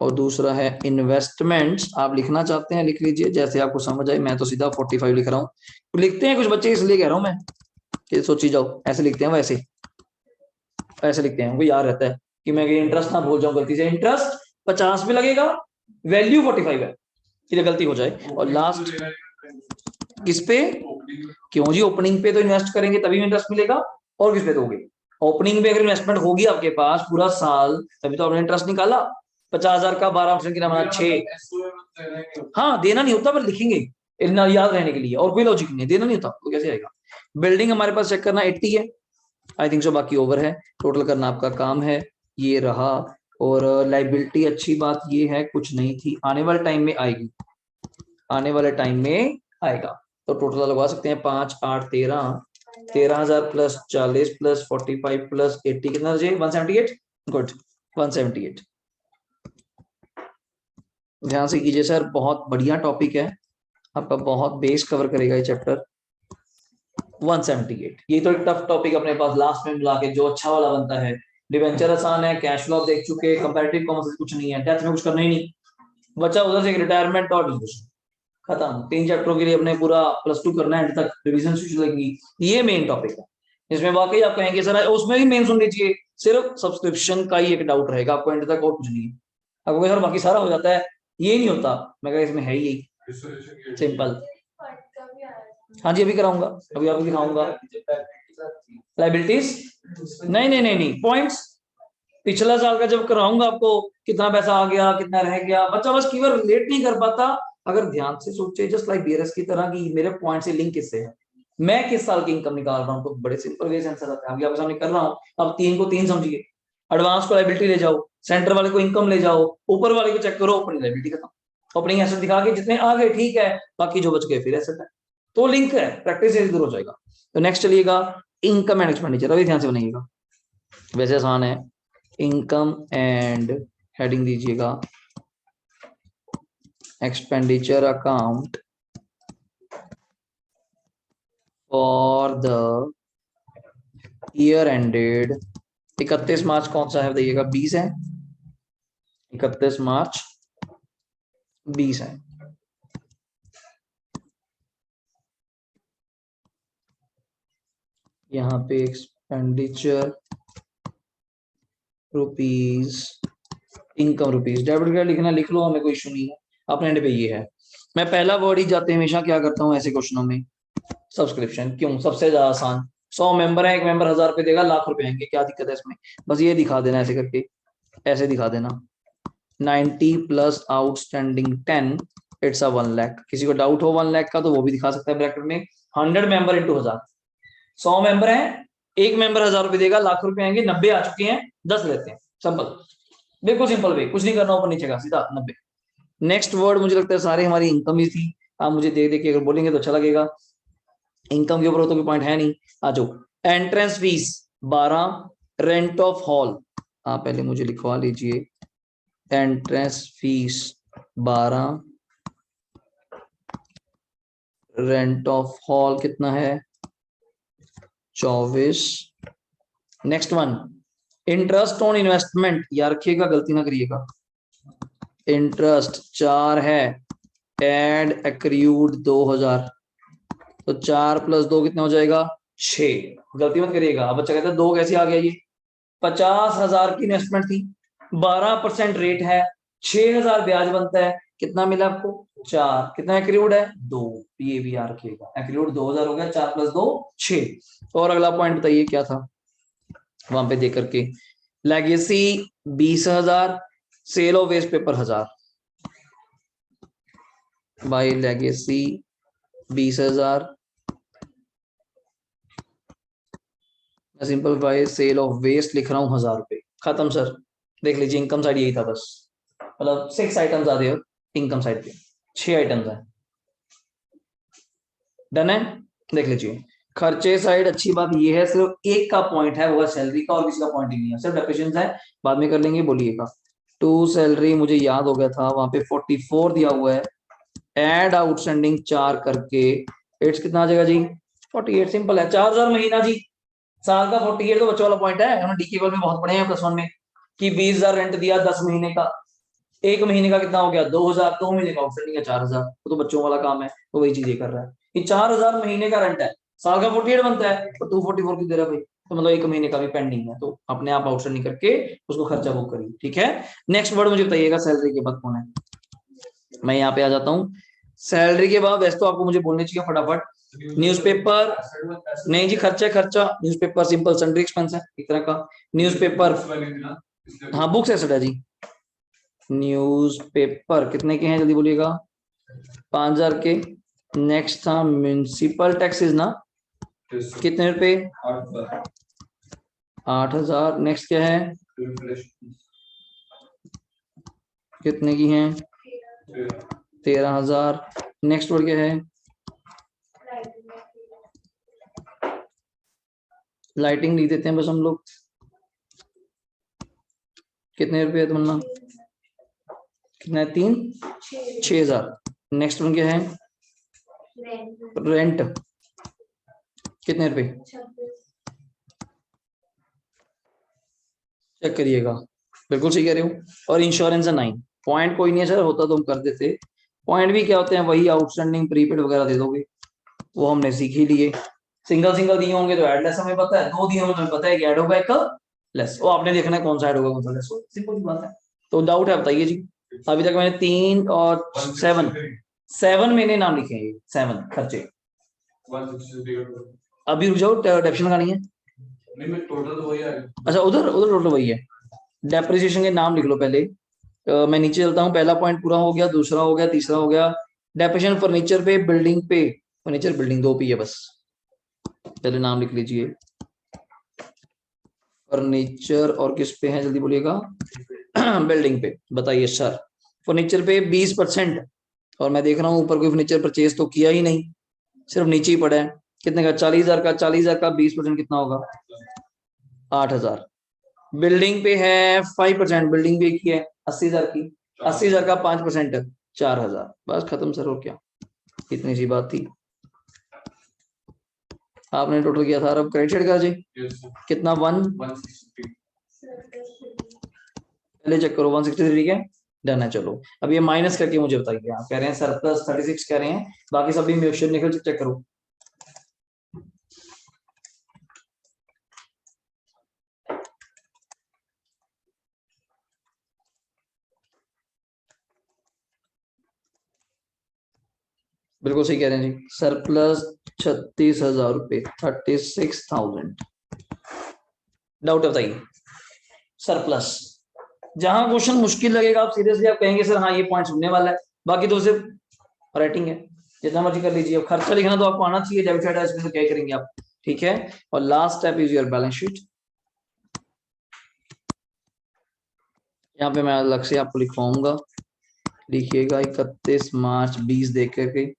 और दूसरा है इन्वेस्टमेंट्स। आप लिखना चाहते हैं लिख लीजिए जैसे आपको समझ आए। मैं तो सीधा 45 लिख रहा हूँ, तो लिखते हैं कुछ बच्चे इसलिए कह रहा हूँ मैं कि सोची जाओ ऐसे लिखते हैं, वैसे ऐसे लिखते हैं, वो याद रहता है कि मैं इंटरेस्ट ना भूल जाऊं गलती से। इंटरेस्ट 50 भी लगेगा, वैल्यू 45 है, ये गलती हो जाए। और लास्ट किस पे, क्यों जी ओपनिंग पे तो इन्वेस्ट करेंगे तभी इंटरेस्ट मिलेगा, और किस पे दोगे? ओपनिंग पे अगर इन्वेस्टमेंट होगी आपके पास पूरा साल तभी तो आपने इंटरेस्ट निकाला। 50,000 का 12% की ना 6, हाँ देना नहीं होता पर लिखेंगे इतना याद रहने के लिए, और कोई लॉजिक नहीं, देना नहीं होता तो कैसे आएगा। बिल्डिंग हमारे पास चेक करना 80 है आई थिंक सो, बाकी ओवर है, टोटल करना आपका काम है, ये रहा। और लाइबिलिटी अच्छी बात ये है कुछ नहीं थी, आने वाले टाइम में आएगी, आने वाले टाइम में आएगा। तो टोटल लगवा सकते हैं 5 8 13, 13,000 प्लस 40 प्लस 45 प्लस 80 कितना जी 178। गुड 178। ध्यान से कीजिए सर, बहुत बढ़िया टॉपिक है आपका, बहुत बेस कवर करेगा ये चैप्टर। 178 ये तो एक टफ टॉपिक अपने पास लास्ट में मिला के जो अच्छा वाला बनता है। डिवेंचर आसान है, कैश फ्लो देख चुके, कंपैरेटिव कॉमर्स कुछ नहीं है, डेथ में कुछ करना ही नहीं, बचा उधर से रिटायरमेंट और डिस्कशन खत्म। 3 चैप्टरों के लिए अपने पूरा +2 करना है, एंड तक रिवीजन शुरू लगेगी। ये मेन टॉपिक है इसमें, वाकई आप कहेंगे सर उसमें भी मेन सुन लीजिए, सिर्फ सब्सक्रिप्शन का ही एक डाउट रहेगा आपको एंड तक, और कुछ नहीं है। आपको सर बाकी सारा हो जाता है, ये नहीं होता, मैं कहा इसमें है ही सिंपल। हाँ जी अभी कराऊंगा, अभी आपको दिखाऊंगा लाइबिलिटीज। नहीं नहीं नहीं नहीं पॉइंट्स पिछला साल का जब कराऊंगा आपको कितना पैसा आ गया कितना रह गया, बच्चा बस केवल रिलेट नहीं कर पाता। अगर ध्यान से सोचे जस्ट लाइक बीआरएस की तरह कि मेरे पॉइंट से लिंक किससे है, मैं किस साल की इनकम निकाल रहा हूँ, तो बड़े सिंपल वे से आंसर आता है। अभी आपके सामने कर रहा हूँ, अब 3 को 3 समझिए, एडवांस को लाइबिलिटी ले जाओ, सेंटर वाले को इनकम ले जाओ, ऊपर वाले को चेक करो, ओपनिंग लाइबिलिटी खत्म, ओपनिंग एसेट दिखा के जितने आ गए ठीक है, बाकी जो बच गए फिर एसेट है, तो लिंक है, प्रैक्टिस से दूर हो जाएगा। तो नेक्स्ट चलिएगा इनकम एंड एक्सपेंडिचर, अभी ध्यान से बनाइएगा, वैसे आसान है। इनकम एंड हेडिंग दीजिएगा expenditure account for the year ended 31 मार्च, कौन सा है बताइएगा? 20 है, 31 मार्च 20 है। यहाँ पे expenditure rupees, income rupees, debit card लिखना लिख लो, हमें कोई इशू नहीं है, अपने एंड पे ये है। मैं पहला वर्ड ही जाते हमेशा क्या करता हूँ ऐसे क्वेश्चनों में, सब्सक्रिप्शन, क्यों सबसे ज्यादा आसान। 100 मेंबर है, एक मेंबर 1,000 रुपए देगा, लाख रुपए आएंगे, क्या दिक्कत है इसमें? बस ये दिखा देना ऐसे करके, ऐसे दिखा देना 90 plus outstanding 10 it's a 1 lakh. किसी को डाउट हो 1 लाख का तो वो भी दिखा सकता है ब्रैकेट में। 100 मेंबर इंटू 1,000, 100 मेंबर है, एक मेंबर 1,000 रुपए देगा, लाख रुपए आएंगे, 90 आ चुके हैं, 10 लेते हैं, सिंपल, बिल्कुल सिंपल वे, कुछ नहीं करना ऊपर नीचे का, सीधा 90। नेक्स्ट वर्ड मुझे लगता है सारे हमारी इनकम ही थी, आप मुझे देख देख के अगर बोलेंगे तो अच्छा लगेगा। इनकम के ऊपर तो कोई पॉइंट है नहीं, आ जाओ। Entrance fees 12, rent of hall, आप पहले मुझे लिखवा लीजिए, entrance fees 12, rent of hall कितना है 24। Next one interest on investment, याद रखिएगा गलती ना करिएगा, इंटरेस्ट 4 है, एड एक्रूड 2,000, तो 4 प्लस 2 कितना हो जाएगा 6, गलती मत करिएगा। अब बच्चा कहता है 2 कैसे आ गया, ये 50,000 की इन्वेस्टमेंट थी, 12% रेट है, 6,000 ब्याज बनता है, कितना मिला आपको 4, कितना एक्रूड है 2, ये भी याद रखिएगा, एक्रूड 2,000 हो गया, 4 प्लस 2 6। और अगला पॉइंट बताइए क्या था वहां पे देख करके, legacy 20,000, sale of waste paper 1,000, by legacy 20,000, मैं simple by sale of waste लिख रहा हूँ 1,000 रुपए, खत्म सर। देख लीजिए इनकम साइड यही था बस, मतलब 6 आइटम्स आ रहे हो इनकम साइड पे, 6 आइटम्स है, डन है। देख लीजिए खर्चे साइड, अच्छी बात ये है सिर्फ एक का पॉइंट है वो है सैलरी का, और किसी का पॉइंट ही नहीं है, सिर्फ डेप्रिसिएशन है, बाद में कर लेंगे, बोलिएगा टू सैलरी मुझे याद हो गया था, वहां पे 44 दिया हुआ है, एड आउटस्टैंडिंग 4 करके इट्स कितना आ जाएगा जी 48। सिंपल है, 4000 महीना जी, साल का 48 तो बच्चों वाला पॉइंट है, हमने डी केबल में बहुत पढ़े हैं प्लस 1 में कि 20,000 रेंट दिया 10 महीने का, एक महीने का कितना हो गया 2000, 2 महीने का आउटस्टैंडिंग है 4000, वो तो बच्चों वाला काम है, तो वही चीज ये कर रहा है। ये 4000 महीने का रेंट है, साल का 48 बनता है, तो 244 की दे रहा है भाई, तो मतलब एक महीने का भी पेंडिंग है, तो अपने आप आउटस्टैंडिंग करके उसको खर्चा बुक करिए। ठीक है, नेक्स्ट वर्ड मुझे बताइएगा सैलरी के बाद कौन है। मैं यहाँ पे आ जाता हूँ, सैलरी के बाद वैसे तो आपको मुझे बोलनी चाहिए फटाफट, न्यूज़पेपर नहीं जी, खर्चा खर्चा, न्यूज़पेपर सिंपल सन्ड्री एक्सपेंस है एक तरह का, न्यूज़पेपर हाँ बुक्स एसेट है जी। न्यूज़पेपर कितने के हैं जल्दी बोलिएगा, 5000 के। नेक्स्ट था म्यूनिसिपल टैक्सेस ना, कितने रुपए 8000। नेक्स्ट क्या है, कितने की हैं 13000। नेक्स्ट वर्ड क्या है, लाइटिंग लिख देते हैं बस हम लोग, कितने रुपए है तुमने, कितना है 6000। नेक्स्ट वन क्या है, रेंट कितने रुपए, चेक करिएगा, बिल्कुल सही कह रहे हो। और इंश्योरेंस है 9, पॉइंट कोई नहीं है सर, होता तो हम कर देते, पॉइंट भी क्या होते हैं, वही आउटस्टैंडिंग प्रीपेड वगैरह दे दोगे, वो हमने सीख ही लिए। सिंगल सिंगल दिए होंगे तो ऐड लेस हमें पता है, दो दिए होंगे तो हमें पता है कि ऐड होगा एक लेस, वो आपने देखना है कौन सा ऐड होगा कौन सा लेस होगा, सिंपल सी बात है। तो डाउट है बताइए जी, अभी तक मैंने 3 और 7 मैंने नाम लिखे हैं, 7 खर्चे। अभी रुक जाओ, डेप्शन का नहीं है, नहीं मैं टोटल तो वही है। अच्छा उधर उधर टोटल वही है, डेप्रिसिएशन के नाम लिख लो पहले। मैं नीचे चलता हूँ, पहला पॉइंट पूरा हो गया, दूसरा हो गया, तीसरा हो गया। डेप्रिसिएशन फर्नीचर पे, बिल्डिंग पे, फर्नीचर बिल्डिंग 2 पे है बस, पहले नाम लिख लीजिए। फर्नीचर और किस पे है जल्दी बोलिएगा, बिल्डिंग पे। बताइए सर, फर्नीचर पे 20%, और मैं देख रहा हूँ ऊपर कोई फर्नीचर परचेज तो किया ही नहीं, सिर्फ नीचे ही पड़ा है। कितने का, 40,000 का, 40,000 का 20% कितना होगा 8000। बिल्डिंग पे है 5%, बिल्डिंग भी की है 80,000 की, 80,000 का 5% 4000, बस खत्म सर, और क्या, इतनी सी बात थी। आपने टोटल किया था, अब क्रेडिट कर जी कितना 160, पहले चेक करो 163, ठीक है डन है। चलो अब ये माइनस करके मुझे बताइए, आप कह रहे हैं सरप्लस 36 कह रहे हैं, बाकी सभी म्यूचुअल निकल, चेक करो। बिल्कुल सही कह रहे हैं जी, सरप्लस 36,000 रुपए, 36,000। डाउट है बताइए, सरप्लस जहां क्वेश्चन मुश्किल लगेगा आप सीरियसली आप कहेंगे सर हाँ ये पॉइंट सुनने वाला है, बाकी तो सिर्फ राइटिंग है, जितना मर्जी कर लीजिए। खर्चा लिखना तो आपको आना चाहिए, डेबिट साइड इसमें तो क्या करेंगे आप, ठीक है। और last step is your balance sheet, यहाँ पे मैं अलग से आपको लिखवाऊंगा, लिखिएगा 31 मार्च 20 देख करके।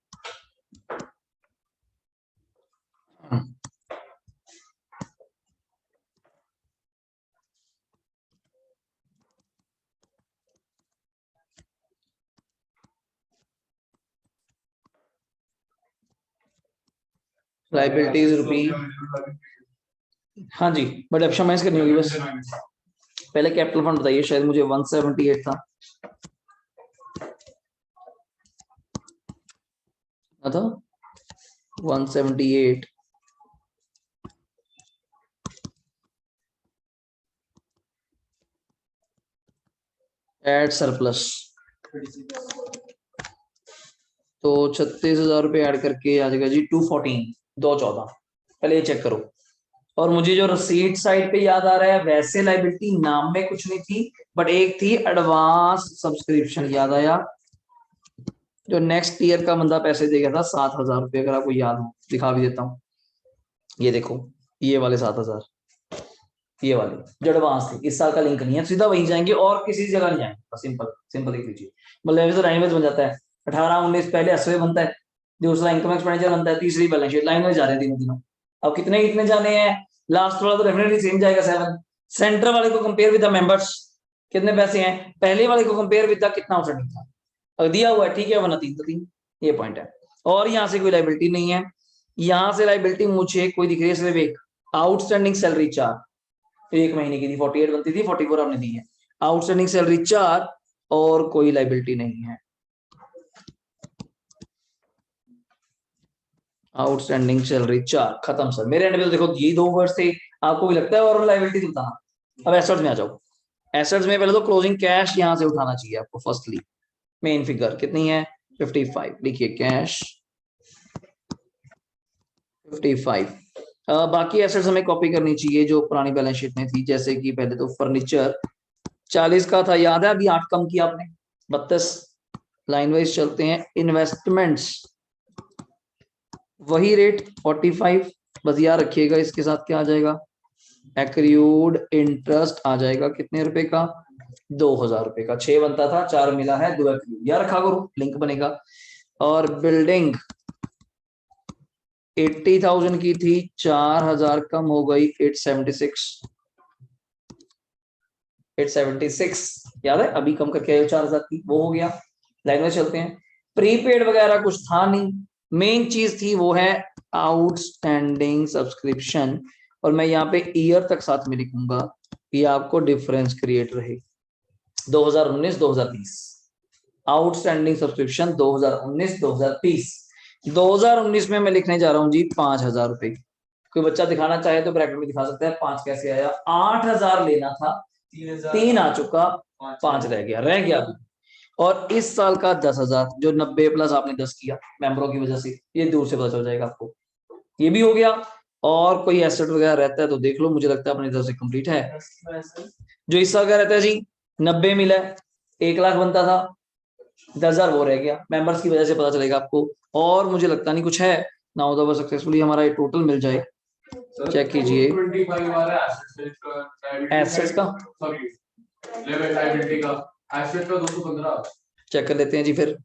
लाइबिलिटीज रुपी, हाँ जी, बट ऑप्शन माइनस करनी होगी बस। पहले कैपिटल फंड बताइए, शायद मुझे 178 था, था 178। एड सरप्लस, तो 36,000 रुपये ऐड करके आ जाएगा जी 214, 214। पहले ये चेक करो। और मुझे जो रसीद साइड पे याद आ रहा है, वैसे लाइबिलिटी नाम में कुछ नहीं थी, बट एक थी एडवांस सब्सक्रिप्शन, याद आया, जो नेक्स्ट ईयर का बंदा पैसे देगा था 7,000 रुपये, अगर आपको याद हो, दिखा भी देता हूँ, ये देखो, ये वाले 7,000, ये वाले जो एडवांस थे, इस साल का लिंक नहीं है, सीधा वहीं जाएंगे और किसी जगह नहीं जाएंगे, बस सिंपल सिंपल लिख लीजिए। मतलब लाइन वाइज बन जाता है, 18-19 पहले एसओए बनता है, दूसरा इनकम एक्सपेंडिचर बनता है, तीसरी बैलेंस शीट, लाइन वाइज जा रहे हैं तीनों तीनों। अब कितने कितने जाने हैं, लास्ट वाला तो डेफिनेटली सेम जाएगा 7, सेंटर वाले को कंपेयर विद द मेंबर्स, कितने पैसे हैं, पहले वाले को कंपेयर विद द कितना आउटस्टैंडिंग था, अगर दिया हुआ है ठीक है, वरना 3 तो 3, ये पॉइंट है। और यहाँ से कोई लाइबिलिटी नहीं है, यहाँ से लाइबिलिटी मुझे कोई दिख रही है सिर्फ एक, आउटस्टैंडिंग सैलरी 4, 1 महीने की थी 48 बनती थी, 44 आपने दी है, आउटस्टैंडिंग सैलरी 4 और कोई लाइबिलिटी नहीं है। आउटस्टैंडिंग सैलरी 4 खत्म सर। मेरे एंड पे तो देखो ये 2 वर्ड्स थे, आपको भी लगता है और लाइबिलिटी बताना। अब एसेट्स में आ जाओ। एसेट्स में पहले तो क्लोजिंग कैश यहां से उठाना चाहिए आपको, फर्स्टली मेन फिगर कितनी है 55, लिखिए कैश 55। बाकी एसेट्स हमें कॉपी करनी चाहिए जो पुरानी बैलेंस शीट में थी, जैसे कि पहले तो फर्नीचर 40 का था, याद है, अभी 8 कम किया आपने 32। लाइन वाइज चलते हैं, इन्वेस्टमेंट्स वही रेट 45, बस याद रखिएगा इसके साथ क्या आ जाएगा, एक्रूड इंटरेस्ट आ जाएगा कितने रुपए का, 2000 रुपए का, 6 बनता था 4 मिला है, 2 एक्रूड याद रखा करो, लिंक बनेगा। और बिल्डिंग 80,000 की थी, 4000 कम हो गई 876 याद है, अभी कम करके आए 4000 की, वो हो गया। लाइन में चलते हैं, प्रीपेड वगैरह कुछ था नहीं, मेन चीज थी वो है आउटस्टैंडिंग सब्सक्रिप्शन, और मैं यहाँ पे ईयर तक साथ में लिखूंगा, ये आपको डिफरेंस क्रिएट रहे, 2019-2020 आउटस्टैंडिंग सब्सक्रिप्शन 2019-2020। 2019 में मैं लिखने जा रहा हूँ जी 5000 रुपए, कोई बच्चा दिखाना चाहे तो ब्रैकेट में दिखा सकता है, 5 कैसे आया, 8000 लेना था, 3 आ चुका, 5 रह गया अभी। और इस साल का 10,000 जो 90 प्लस आपने 10 किया मेंबरों की वजह से, ये दूर से पता चल जाएगा आपको, ये भी हो गया। और कोई एसेट वगैरह रहता है तो देख लो, मुझे लगता है अपनी तरफ से कंप्लीट है। जो इस साल का रहता है जी 90 मिला है, 1 लाख बनता था, 10,000 वो रह गया, मेंबर्स की वजह से पता चलेगा आपको। और मुझे लगता नहीं कुछ है ना, हो तो सक्सेसफुली हमारा ये टोटल मिल जाए, चेक कीजिए एसेट्स का, सॉरी लायबिलिटी का, एसेट का 215 चेक कर लेते हैं जी, फिर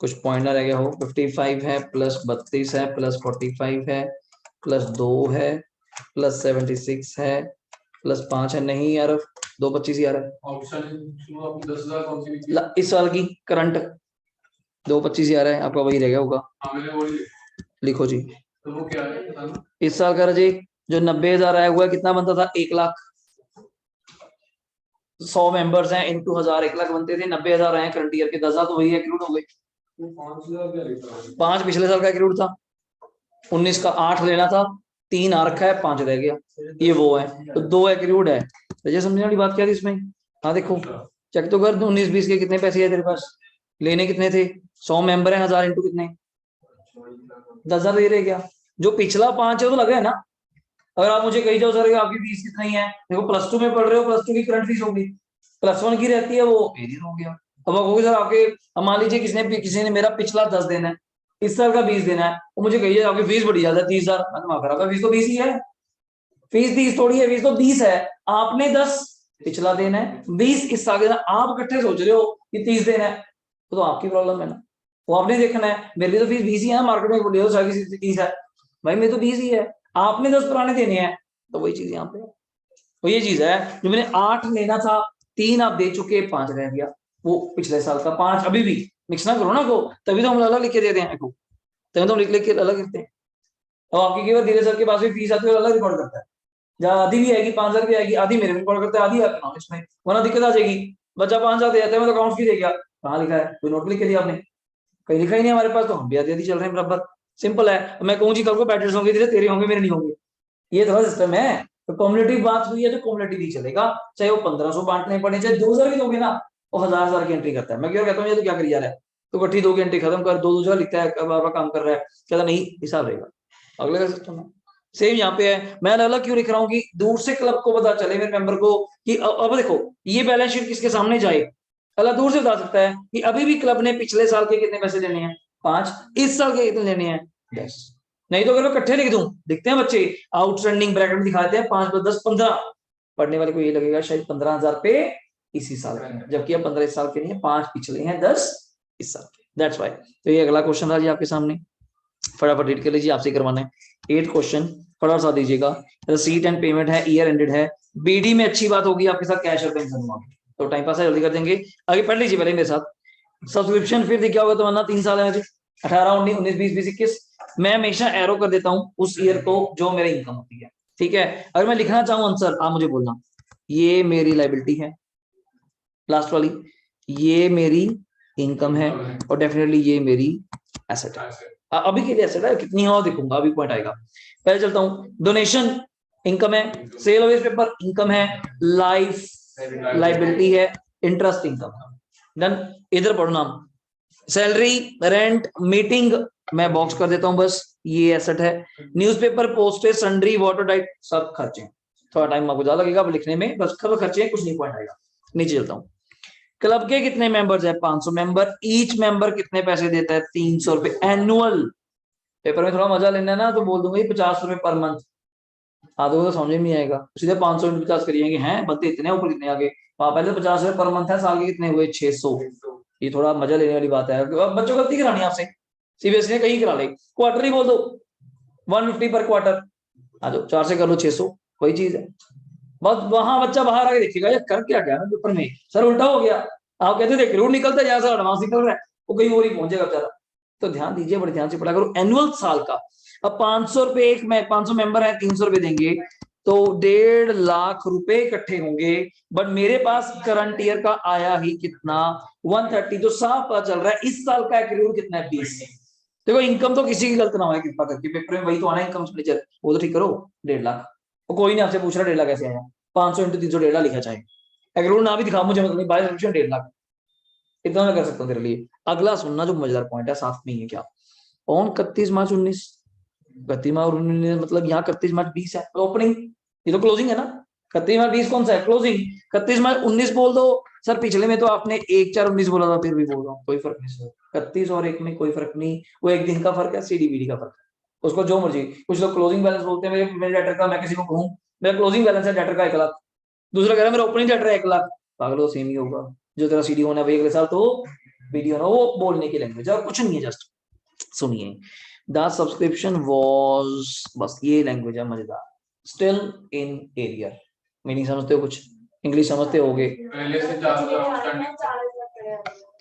कुछ पॉइंट ना रह गया हो। 55 है प्लस 32 है प्लस 45 है प्लस 2 है प्लस 76 है प्लस 5 है, नहीं यार 225 यार है, इस साल की करंट 225 यार है आपका, वही रह गया होगा, लिखो जी। तो वो क्या है, इस साल का जी जो 90,000 आया हुआ है, कितना बनता था 1 लाख, 100 मेंबर्स हैं इनटू 1000, 1 लाख बनते थे, 90,000 आए करंट ईयर के, 10,000 तो वही एक्रूड हो गई, 5 पिछले साल का एक्रूड था, 19 का 8 लेना था, 3 आ रखा है, 5 रह गया, ये वो है, तो 2 एक्रूड है। तो समझने वाली बात क्या थी इसमें, हाँ देखो चेक तो कर, 19-20 के कितने पैसे है तेरे पास, लेने कितने थे, 100 मेंबर है, 1000 इंटू कितने 10,000, ये रह गया। जो पिछला 5 है वो तो लगा है ना, अगर आप मुझे कही जाओ सर आपकी फीस कितनी है, देखो प्लस 2 में पढ़ रहे हो, प्लस 2 की करंट फीस होगी, प्लस 1 की रहती है वो एरियर हो गया। अब आप सर आपके, मान लीजिए किसी ने मेरा पिछला 10 देना है, इस साल का 20 देना है, वो मुझे कहिए आपकी फीस बढ़ी ज्यादा 30,000, मैं तो माफ करा, फीस तो 20 ही है, फीस 30 थोड़ी है, फीस तो 20 है, आपने 10 पिछला देना है, 20 इस साल देना, आप इकट्ठे सोच रहे हो कि 30 देना है, तो आपकी प्रॉब्लम है ना, वो आपने देखना है, मेरी तो फीस 20 ही है, मार्केट में बोलिए तो 30 है, भाई मेरी तो 20 ही है, आपने 10 पुराने देने हैं, तो वही चीज यहाँ पे, तो ये चीज है, जो मैंने 8 लेना था, 3 आप दे चुके, 5 रह गया, वो पिछले साल का 5 अभी भी मिक्स ना करो ना को, तभी तो हम अलग लिख के देते हैं, तभी तो हम लिख के अलग लिखते हैं। और आपकी केवल धीरे सर के पास भी फीस आती है, अलग रिकॉर्ड करता है, जहाँ आधी भी आएगी 5,000 भी आएगी, आधी मेरे रिकॉर्ड करता है, आधी इकोनॉमिक्स में, वरना दिक्कत आ जाएगी, बच्चा 5,000 दे जाता है, मैं तो अकाउंट्स की दे गया, कहाँ लिखा है, कोई नोट लिख के दिया आपने, कहीं लिखा ही नहीं हमारे पास, तो हम भी आधी चल रहे हैं बराबर, सिंपल है। मैं कहूँ जी कल को बैटर्स होंगे तेरे होंगे मेरे नहीं होंगे, ये थोड़ा सिस्टम है, तो कॉम्युलेटिव बात हुई है तो कॉम्युलेटिव ही चलेगा, चाहे वो 1500 बांटने पड़े, चाहे 2,000 भी दोगे ना, वो 1000 की एंट्री करता है। मैं क्यों कहता हूँ ये तो क्या करी जा रहा है, तो कट्ठी 2 की एंट्री खत्म कर, 2 लिखता है, बार काम कर रहा है, कहता नहीं हिसाब रहेगा, अगले का सिस्टम है सेम यहाँ पे है। मैं अलग क्यों लिख रहा हूँ कि दूर से क्लब को पता चले मेरे मेंबर को कि अब देखो ये बैलेंस शीट किसके सामने जाए, अल्लाह दूर से बता सकता है कि अभी भी क्लब ने पिछले साल के कितने पैसे लेने हैं 5, इस साल के कितने लेने हैं 10, नहीं तो अगर मैं इकट्ठे लिख दूं, दिखते हैं बच्चे आउटस्टैंडिंग ब्रैकेट में दिखाते हैं 5 + 10 15, पढ़ने वाले को ये लगेगा शायद 15,000 पे इसी साल के हैं, जबकि अब 15 इस साल के नहीं है, 5 पिछले हैं, 10 इस साल के, दैट्स व्हाई। तो ये अगला क्वेश्चन था जी आपके सामने, फटाफट रीड कर लीजिए, आपसे करवाना है 8 क्वेश्चन, फटाफट सा दीजिएगा। रिसीट एंड पेमेंट है, ईयर एंडेड है, बीडी में अच्छी बात होगी आपके साथ कैश और पेंशन हुआ, तो टाइम पास है, जल्दी कर देंगे। आगे पढ़ लीजिए पहले मेरे साथ। सब्सक्रिप्शन फिर क्या होगा तो वरना 3 साल है मुझे, 18 19 19 20 20 21। मैं हमेशा एरो कर देता हूँ उस ईयर को जो मेरी इनकम होती है, ठीक है। अगर मैं लिखना चाहूँ आंसर, आप मुझे बोलना ये मेरी लाइबिलिटी है लास्ट वाली, ये मेरी इनकम है, और डेफिनेटली ये मेरी एसेट है। अभी के लिए एसेट है, कितनी और देखूंगा, अभी पॉइंट आएगा। पहले चलता हूँ, डोनेशन इनकम है, सेल ऑफ पेपर इनकम है, लाइफ लाइबिलिटी है, इंटरेस्ट इनकम। डन। इधर पढ़ना, सैलरी, रेंट, मीटिंग मैं बॉक्स कर देता हूं बस, ये एसेट है। Newspaper, postage, sundry, water diet सब खर्चे। थोड़ा टाइम आपको ज्यादा लगेगा लिखने में, बस सब खर्चे, कुछ नहीं पॉइंट आएगा। नीचे चलता हूँ, क्लब के कितने मेंबर्स है? 500 मेंबर। ईच मेंबर कितने पैसे देता है? 300 रुपए एनुअल। पेपर में थोड़ा मजा लेना है ना, तो बोल दूंगा 50 रुपए पर मंथ। आधे को तो समझ में नहीं आएगा, सीधे 500 × 50 करिएंगे, हैं बनते इतने ऊपर कितने आगे। वहां पहले 50 रुपए पर मंथ है, साल के कितने हुए? 600। ये थोड़ा मजा लेने वाली बात है। बच्चों को गलती करानी है आपसे, सीबीएसई ने कहीं करा ले, क्वार्टरली बोल दो 150 पर क्वार्टर, आ जाओ 4 से कर लो 600, वही चीज है। बस वहां बच्चा बाहर आके देखिएगा ये कर क्या गया पेपर में, सर उल्टा हो गया। आप कहते थे क्रूड निकलता है, जहां से एडवांस निकल रहा है, वो कहीं और ही पहुंचेगा बेचारा। तो ध्यान दीजिए, बड़े ध्यान से पढ़ा करो। एनुअल साल का, अब 500 रुपए एक में 500 मेंबर है, 300 रुपए देंगे तो 1.5 लाख रुपए इकट्ठे होंगे। बट मेरे पास करंट ईयर का आया ही कितना? 130। तो साफ पता चल रहा है इस साल का एक्रूड कितना है? 20। देखो इनकम तो किसी की गलत ना हो कृपा करके, पेपर में वही तो आना इनकम एक्सपेंडिचर, वो तो ठीक करो। 1.5 लाख, वो कोई नहीं आपसे पूछ रहा 1.5 लाख कैसे आया। 500 × 300 1.5 लाख लिखा चाहे, एक्रूड ना भी दिखा मुझे, मतलब 22 1.5 लाख, इतना मैं कर सकता हूँ तेरे लिए। अगला सुनना, जो मजेदार पॉइंट है, साथ में ही है क्या। ऑन 31 मार्च 19, 31 मार्च 19 मतलब यहाँ 31 मार्च 20 है ओपनिंग, ये तो क्लोजिंग है ना। 31 मार्च 20 कौन सा है? क्लोजिंग। 31 मार्च 19 बोल दो सर, पिछले में तो आपने 1/4/19 बोला था, फिर भी बोल रहा हूँ, कोई फर्क नहीं सर। 31 और 1 में कोई फर्क नहीं, वो एक दिन का फर्क है, सीडीबीडी का फर्क है, उसको जो मर्जी। कुछ लोग क्लोजिंग बैलेंस बोलते हैं, मेरे डेटर का, मैं किसी को कहूँ मेरा क्लोजिंग बैलेंस है डेटर का 1 लाख, दूसरा कह रहा है मेरा ओपनिंग डेटर है 1 लाख, पागल, सेम ही होगा। जो तेरा सीडी होना है भाई अगले साल, तो वीडियो ना, वो बोलने की लैंग्वेज और कुछ नहीं है, जस्ट सुनिए। द सब्सक्रिप्शन वाज, बस ये लैंग्वेज है मजेदार। स्टिल इन एरियर, मीनिंग समझते हो? कुछ इंग्लिश समझते होगे? पहले से 4,000 आउटस्टैंडिंग।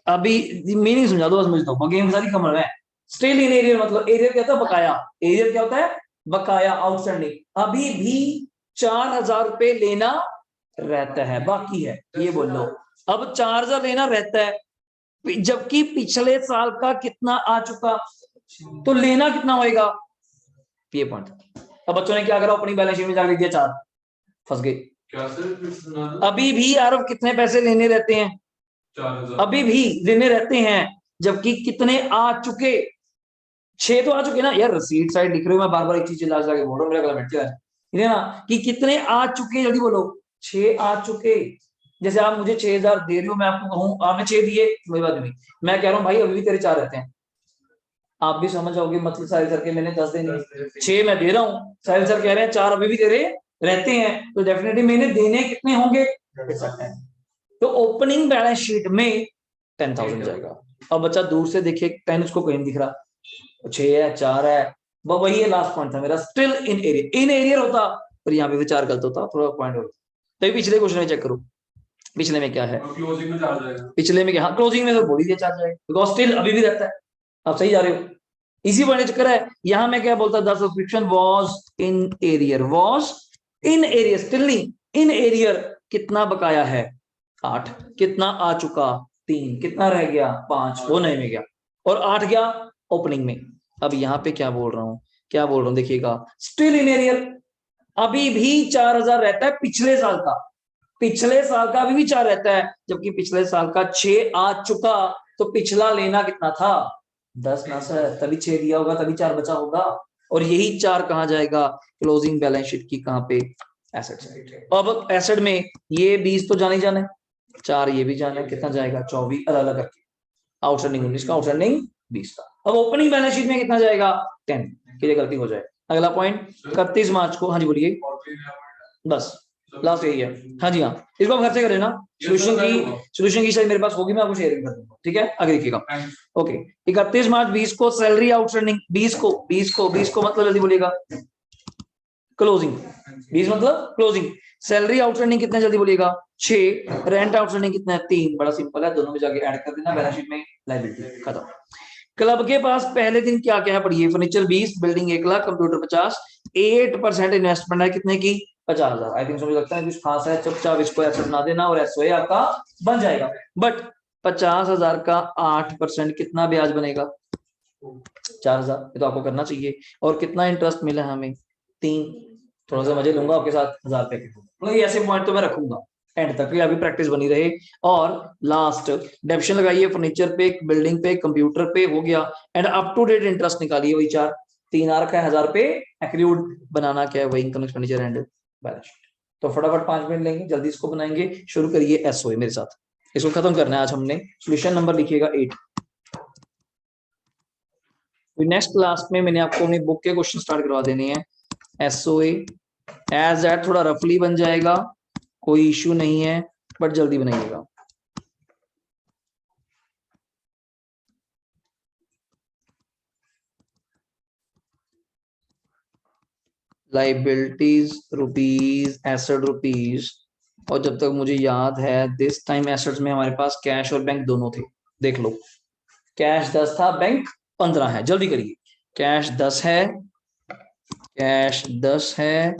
अभी मीनिंग समझा दो बस मुझे, तो गेम सारी कमर है। स्टिल इन एरियर मतलब एरियर क्या होता है? बकाया। एरियर क्या होता है? बकाया, आउटस्टैंडिंग। अभी भी 4,000 रुपए लेना रहता है, बाकी है, ये बोल लो। अब 4,000 लेना रहता है, जबकि पिछले साल का कितना आ चुका, तो लेना कितना होएगा? ये पॉइंट। अब बच्चों ने क्या करा? अपनी बैलेंस शीट में जाकर दिया 4, फंस गए। क्या सर? अभी भी आरव कितने पैसे लेने रहते हैं? 4,000 अभी भी लेने रहते हैं, जबकि कितने आ चुके? 6 तो आ चुके ना यार, रसीद साइड लिख रहे हो, मैं बार बार एक चीज चिल्ला के बोल रहा हूँ, मेरा गला बैठ गया है ना, कि कितने आ चुके, जल्दी बोलो। 6 आ चुके। जैसे आप मुझे 6,000 दे रहे हो, मैं आपको कहूँ आपने 6 दिए, कोई बात नहीं, मैं कह रहा हूँ भाई अभी भी तेरे 4 रहते हैं, आप भी समझ जाओगे, मतलब साहिल सर के मैंने 10 देने, 6 मैं दे रहा हूँ, साहिल सर कह रहे हैं 4 अभी भी तेरे रहते हैं, तो डेफिनेटली मैंने देने कितने होंगे? तो ओपनिंग बैलेंस शीट में 10,000 जाएगा। अब बच्चा दूर से देखे 10 उसको कहीं दिख रहा, 6 है 4 है, वही है लास्ट पॉइंट था मेरा, still in area. In area होता पर यहाँ पे विचार गलत होता, थोड़ा पॉइंट होता। तो पिछले क्वेश्चन में चेक करो, पिछले में क्या है? क्लोजिंग में चार्ज जाएगा, पिछले में क्या? हाँ क्लोजिंग में तो बोल ही दिया चार्ज जाएगा, बिकॉज स्टिल अभी भी रहता है। आप सही जा रहे हो, इसी पॉइंट चक्कर है। यहाँ मैं क्या बोलता? The subscription was in arrear, was in arrear, still नहीं, इन एरियर। कितना बकाया है? 8। कितना आ चुका? 3। कितना रह गया? 5, वो नहीं में गया, और 8 गया ओपनिंग में। अब यहाँ पे क्या बोल रहा हूँ, क्या बोल रहा हूँ देखिएगा, स्टिल इन एरियर, अभी भी 4,000 रहता है पिछले साल का, पिछले साल का अभी भी 4 रहता है, जबकि पिछले साल का 6 आ चुका, तो पिछला लेना कितना था? 10 ना सर, तभी 6 दिया होगा, तभी 4 बचा होगा, और यही 4 कहाँ जाएगा? क्लोजिंग बैलेंस शीट की कहाँ पे? Asset side. अब एसेट में ये 20 तो जाने जाने, 4 ये भी जाना, कितना जाएगा? 24 अलग अलग करके, आउटस्टैंडिंग 19 का, आउटस्टैंडिंग 20 का। अब ओपनिंग बैलेंस शीट में कितना जाएगा? 10, कि गलती हो जाए। अगला पॉइंट 31 मार्च को, हाँ जी बोलिए, बस लास्ट यही है। हाँ जी हाँ, इसको हम घर से करें ना, सोल्यूशन की शायद मेरे पास होगी, मैं आपको शेयर कर दूंगा, ठीक है। आगे देखिएगा, ओके। 31 मार्च 20 को सैलरी आउटस्टैंडिंग, 20 को मतलब जल्दी बोलिएगा, क्लोजिंग। 20 मतलब क्लोजिंग। सैलरी आउटस्टैंडिंग कितने? जल्दी बोलिएगा, 6, रेंट आउटस्टैंडिंग कितना है 3, बड़ा सिंपल है, दोनों में जाके ऐड कर देना, बैलेंस शीट में लायबिलिटी खत्म। क्लब के पास पहले दिन क्या क्या है पढ़िए, furniture 20, building 1 lakh, computer 50, 8% investment है कितने की 50,000। आई थिंक मुझे लगता है कुछ खास है, चुपचाप इसको ऐसे बना देना और एसओए आपका बन जाएगा। बट 50,000 का 8% कितना ब्याज बनेगा 4,000, ये तो आपको करना चाहिए। और कितना इंटरेस्ट मिला हमें 3, थोड़ा सा मजे लूंगा आपके साथ 1,000 रुपए के, मतलब ये ऐसे पॉइंट तो मैं रखूंगा एंड तक, ये अभी प्रैक्टिस बनी रहे। और लास्ट डेप्शन लगाइए फर्नीचर पे, बिल्डिंग पे, कंप्यूटर पे, हो गया। And up to date interest निकालिए, वही 4, 3 आ रखा है 1,000 रुपए, एक्रूड बनाना क्या है वही income expenditure and balance sheet. तो फटाफट 5 मिनट लेंगे, जल्दी इसको बनाएंगे, शुरू करिए एसओए मेरे साथ, इसको खत्म करना है आज हमने। सोल्यूशन नंबर लिखिएगा 8। नेक्स्ट क्लास में मैंने आपको अपनी बुक के क्वेश्चन स्टार्ट करवा देने हैं। एसओए एज दैट थोड़ा रफली बन जाएगा, कोई इश्यू नहीं है, बट जल्दी बनाइएगा। लाइबिलिटीज रुपीज, एसेट रुपीज, और जब तक मुझे याद है दिस टाइम एसेट्स में हमारे पास कैश और बैंक दोनों थे, देख लो। कैश 10 था, बैंक 15 है, जल्दी करिए। कैश 10 है, कैश 10 है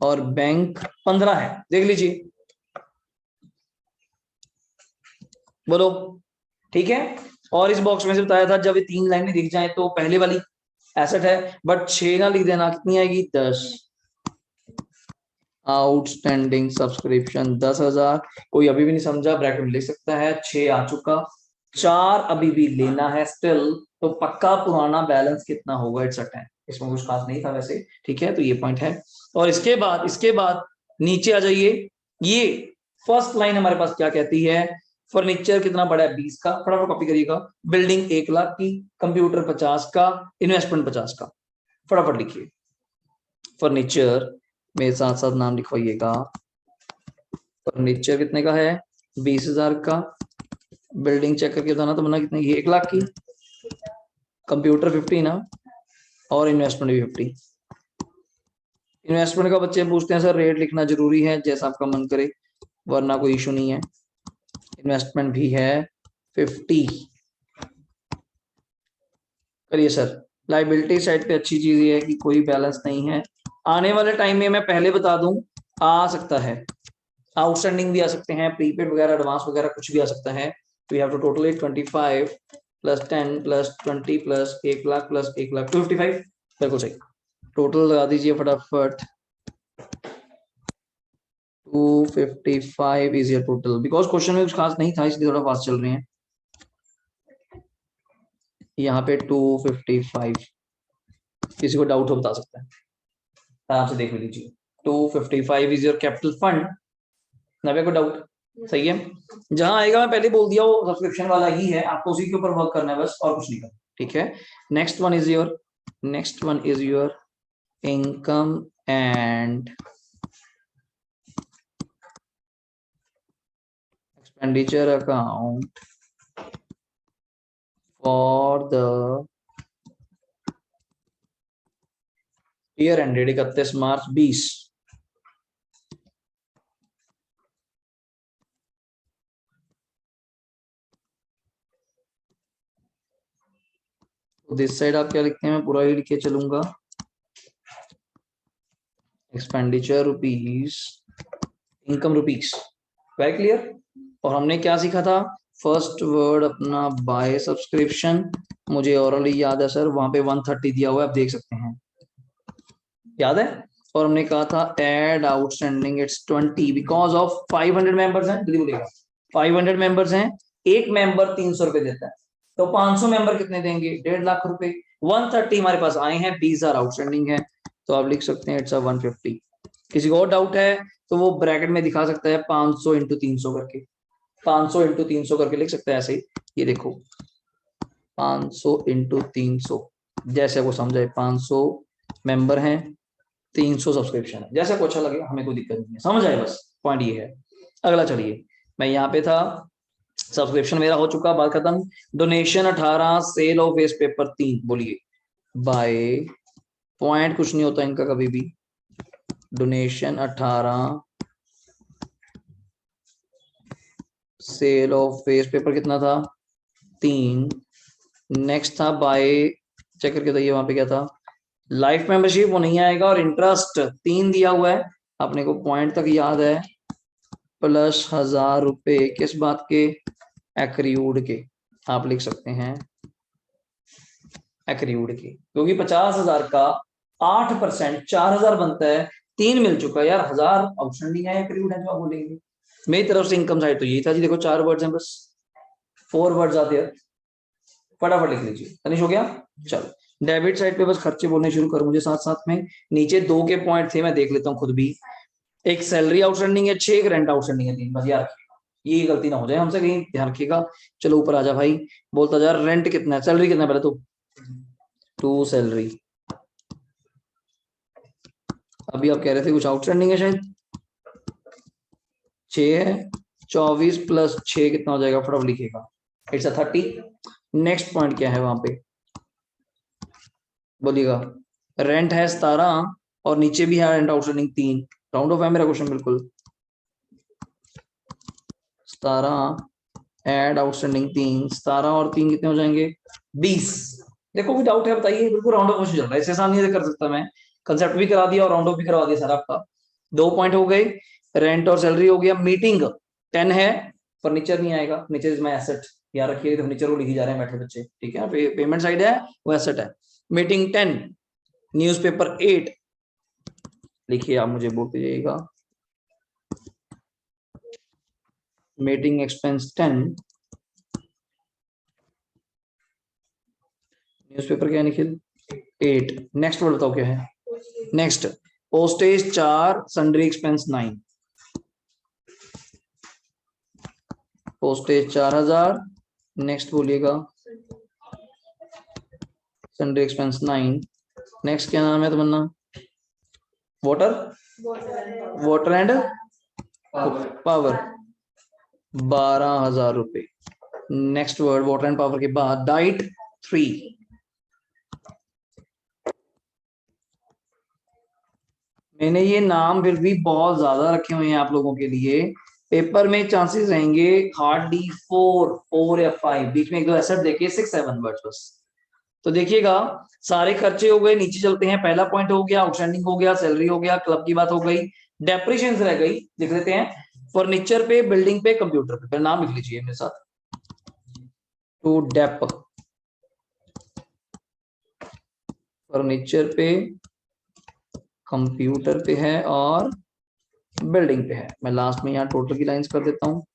और बैंक 15 है, देख लीजिए, बोलो ठीक है। और इस बॉक्स में से बताया था जब ये 3 लाइनें दिख जाए तो पहले वाली एसेट है, बट 6 ना लिख देना, कितनी आएगी 10। आउटस्टैंडिंग सब्सक्रिप्शन 10,000, कोई अभी भी नहीं समझा ब्रैकेट में लिख सकता है, 6 आ चुका, 4 अभी भी लेना है स्टिल, तो पक्का पुराना बैलेंस कितना होगा, इट्स अ 10, इसमें कुछ खास नहीं था वैसे, ठीक है, तो ये पॉइंट है। और इसके बाद नीचे आ जाइए, ये फर्स्ट लाइन हमारे पास क्या कहती है, फर्नीचर कितना बड़ा है 20 का, फटाफट कॉपी करिएगा, बिल्डिंग 1 लाख की, कंप्यूटर 50 का, इन्वेस्टमेंट 50 का, फटाफट लिखिए। फर्नीचर मेरे साथ साथ नाम लिखवाइएगा, फर्नीचर कितने का है 20,000 का, बिल्डिंग चेक करके बताना तो बना कितने की 1 लाख की, कंप्यूटर 50 ना, और इन्वेस्टमेंट भी 50। इन्वेस्टमेंट का बच्चे पूछते हैं सर रेट लिखना जरूरी है, जैसा आपका मन करे, वरना कोई इशू नहीं है। इन्वेस्टमेंट भी है 50, करिए सर। लाइबिलिटी साइड पे अच्छी चीज ये है कि कोई बैलेंस नहीं है, आने वाले टाइम में मैं पहले बता दूं आ सकता है, आउटस्टैंडिंग भी आ सकते हैं, प्रीपेड वगैरह एडवांस वगैरह कुछ भी आ सकता है। तो you have to total it 25 plus 10 plus 20 plus 1 lakh plus 1 lakh 255, बिल्कुल सही। टोटल लगा दीजिए फटाफट, 255 is your total, because question में कुछ खास नहीं था इसलिए थोड़ा फास्ट चल रहे हैं। यहाँ पे 255, किसी को डाउट हो बता सकता है, आराम से देख लीजिए। 255 इज योर कैपिटल फंड, नवे को डाउट, सही है। जहां आएगा मैं पहले बोल दिया वो सब्सक्रिप्शन वाला ही है, आपको उसी के ऊपर वर्क करना है बस, और कुछ नहीं करना, ठीक है। Next one is your income and expenditure account for the year ended 31 March 20। तो दिस साइड आप क्या लिखते हैं, मैं पूरा ही लिखे चलूंगा, expenditure rupees, income rupees, very clear. और हमने क्या सीखा था, फर्स्ट वर्ड अपना बाय सब्सक्रिप्शन, मुझे ओरली याद है सर, वहां पे 130 दिया हुआ है, आप देख सकते हैं, याद है। और हमने कहा था add outstanding it's 20 because of 500 members हैं, जल्दी बोलिएगा, 500 मेंबर्स हैं, एक मेंबर 300 रुपए देता है, तो 500 मेंबर कितने देंगे 1.5 लाख रुपए, 130 हमारे पास आए हैं, 20,000 आउटस्टैंडिंग है, तो आप लिख सकते हैं इट्स 150। किसी को और डाउट है तो वो ब्रैकेट में दिखा सकता है 500 इंटू 300 करके, 500 इंटू 300 करके लिख सकता है ऐसे ही, ये देखो 500 इंटू 300, जैसे वो समझे, 500 मेंबर हैं, 300 सब्सक्रिप्शन है, जैसे को अच्छा लगे, हमें कोई दिक्कत नहीं है, समझ आए बस, पॉइंट ये है। अगला चलिए, मैं यहाँ पे था, सब्सक्रिप्शन मेरा हो चुका, बात खत्म। Donation 18, sale of waste paper 3, बोलिए बाय, पॉइंट कुछ नहीं होता इनका कभी भी, donation 18, sale of waste paper कितना था 3। नेक्स्ट था बाय, चेक करके बताइए वहां पे क्या था, लाइफ मेंबरशिप वो नहीं आएगा, और इंटरेस्ट 3 दिया हुआ है अपने को, पॉइंट तक याद है, प्लस 1000 रुपए किस बात के, एक्रियूड के, आप लिख सकते हैं एक्रियूड के, क्योंकि 50,000 का 8% 4000 बनता है, 3 मिल चुका है यार, 1000 आउटस्टैंडिंग है, एक्रियूड है जो आप बोलेंगे। मेरी तरफ से इनकम साइड तो यही था जी, देखो 4 वर्ड्स हैं बस, 4 वर्ड्स आते हैं, फटाफट लिख लीजिए। तनिश हो गया, चलो डेबिट साइड पे बस खर्चे बोलने शुरू करो मुझे साथ साथ में। नीचे 2 के पॉइंट थे, मैं देख लेता हूँ खुद भी, एक सैलरी आउटस्टैंडिंग है 6, एक रेंट आउटस्टैंडिंग है 3, बस यार ये गलती ना हो जाए हमसे कहीं, ध्यान रखिएगा। चलो ऊपर आ जा भाई, बोलता जा, रेंट कितना है, सैलरी कितना है पहले तो 2 सैलरी, अभी आप कह रहे थे कुछ आउटस्टैंडिंग है शायद, 6 है, 24 प्लस 6 कितना हो जाएगा, फटाफट लिखिएगा, इट्स 30। नेक्स्ट पॉइंट क्या है वहां पे बोलिएगा, रेंट है 17, और नीचे भी है रेंट आउटस्टैंडिंग 3, राउंड ऑफ है मेरा क्वेश्चन बिल्कुल, 17 एड आउटस्टैंडिंग 3, 17 और 3 कितने हो जाएंगे 20। देखो कोई डाउट है बताइए, बिल्कुल राउंड ऑफ क्वेश्चन चल रहा है, इससे आसान नहीं कर सकता मैं, कंसेप्ट भी करा दिया और राउंड ऑफ भी करवा दिया सारा आपका। 2 पॉइंट हो गए, रेंट और सैलरी हो गया, मीटिंग 10 है, फर्नीचर नहीं आएगा, फर्नीचर इज माय एसेट, याद रखिए फर्नीचर को लिखी जा रहे हैं बैठे बच्चे, ठीक है, पेमेंट साइड है वो एसेट है। मीटिंग 10, न्यूज़पेपर 8, लिखिए आप मुझे बोलते जाइएगा, मीटिंग एक्सपेंस 10, न्यूज़पेपर क्या है निखिल 8। नेक्स्ट वर्ड बताओ क्या है, next postage 4, sundry expense 9, postage 4000, next बोलिएगा सन्ड्री एक्सपेंस 9, नेक्स्ट क्या नाम है तमन्ना, वाटर, वाटर एंड पावर 12,000 रुपए। Next word water and power के बाद डाइट 3, मैंने ये नाम फिर भी बहुत ज्यादा रखे हुए हैं आप लोगों के लिए, पेपर में चांसेस रहेंगे हार्डली 4 या 5, बीच में एक दो एसेट देखे 6-7 वर्ड्स बस। तो देखिएगा सारे खर्चे हो गए, नीचे चलते हैं, पहला पॉइंट हो गया आउटस्टैंडिंग हो गया, सैलरी हो गया, क्लब की बात हो गई, डेप्रिशिएशन रह गई, लिख लेते हैं, फर्नीचर पे, बिल्डिंग पे, कंप्यूटर पे, नाम लिख लीजिए मेरे साथ, टू डेप, फर्नीचर पे, कंप्यूटर पे है और बिल्डिंग पे है। मैं लास्ट में यहाँ टोटल की लाइंस कर देता हूँ,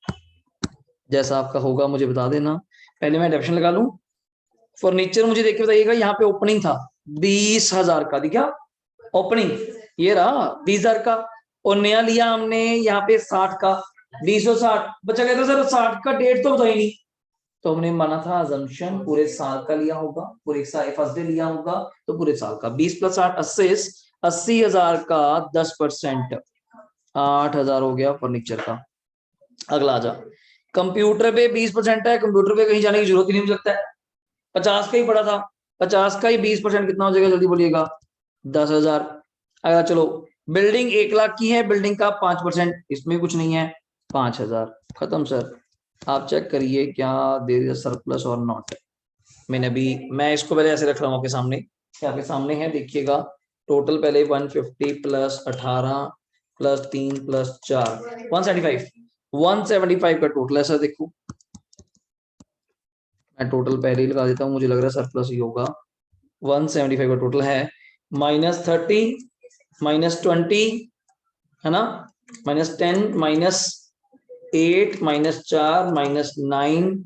जैसा आपका होगा मुझे बता देना। पहले मैं डेफिनेशन लगा लूं, फर्नीचर मुझे देख के बताइएगा, यहाँ पे ओपनिंग था 20,000 का, दिखा ओपनिंग, ये रहा 20,000 का, और नया लिया हमने यहाँ पे 60 का, 2060 बचा गया था सर, 60 का डेट तो बताई नहीं, तो हमने माना था अजम्पशन पूरे साल का लिया होगा, पूरे साल फर्स्ट डे लिया होगा, तो पूरे साल का 20 + 60 80,000 का 10%, 8,000 हो गया फर्नीचर का। अगला आ जा, कंप्यूटर पे 20% है, कंप्यूटर पे कहीं जाने की जरूरत ही नहीं मुझे लगता है, 50 का ही पड़ा था, 50 का ही 20% कितना हो जाएगा जल्दी बोलिएगा 10,000। अगर चलो बिल्डिंग 1 लाख की है, बिल्डिंग का 5%, इसमें कुछ नहीं है 5,000, खत्म सर। आप चेक करिए क्या देयर इज सरप्लस और नॉट, मैं इसको पहले ऐसे रख रहा हूँ आपके सामने, आपके सामने है देखिएगा, टोटल पहले 150 प्लस 18 प्लस 3 प्लस 4 175 का टोटल है सर, देखो मैं टोटल पहले ही लगा देता हूँ, मुझे लग रहा है सरप्लस ही होगा, 175 का टोटल है, -30 -20 है ना, -10 -8 -4 -9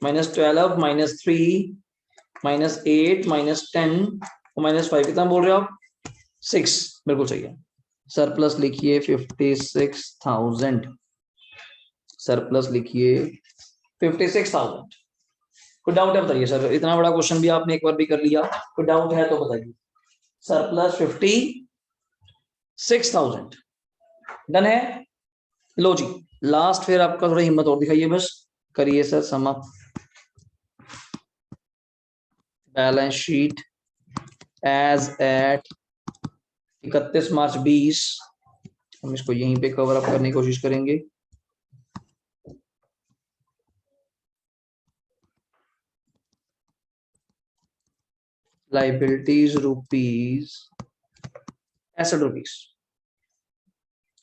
-12 -3 -8 -10 -5, कितना बोल रहे हो आप 6, बिल्कुल सही है। सरप्लस लिखिए 56,000, सरप्लस लिखिए 56,000। कोई डाउट है बताइए सर, इतना बड़ा क्वेश्चन भी आपने एक बार भी कर लिया, कोई डाउट है तो बताइए। सरप्लस 56,000 डन है। लो जी लास्ट फिर आपका थोड़ा हिम्मत और दिखाइए बस, करिए sir sum up, balance sheet as at 31 March 20, हम इसको यहीं पे कवर अप करने की कोशिश करेंगे। Liabilities rupees, asset rupees.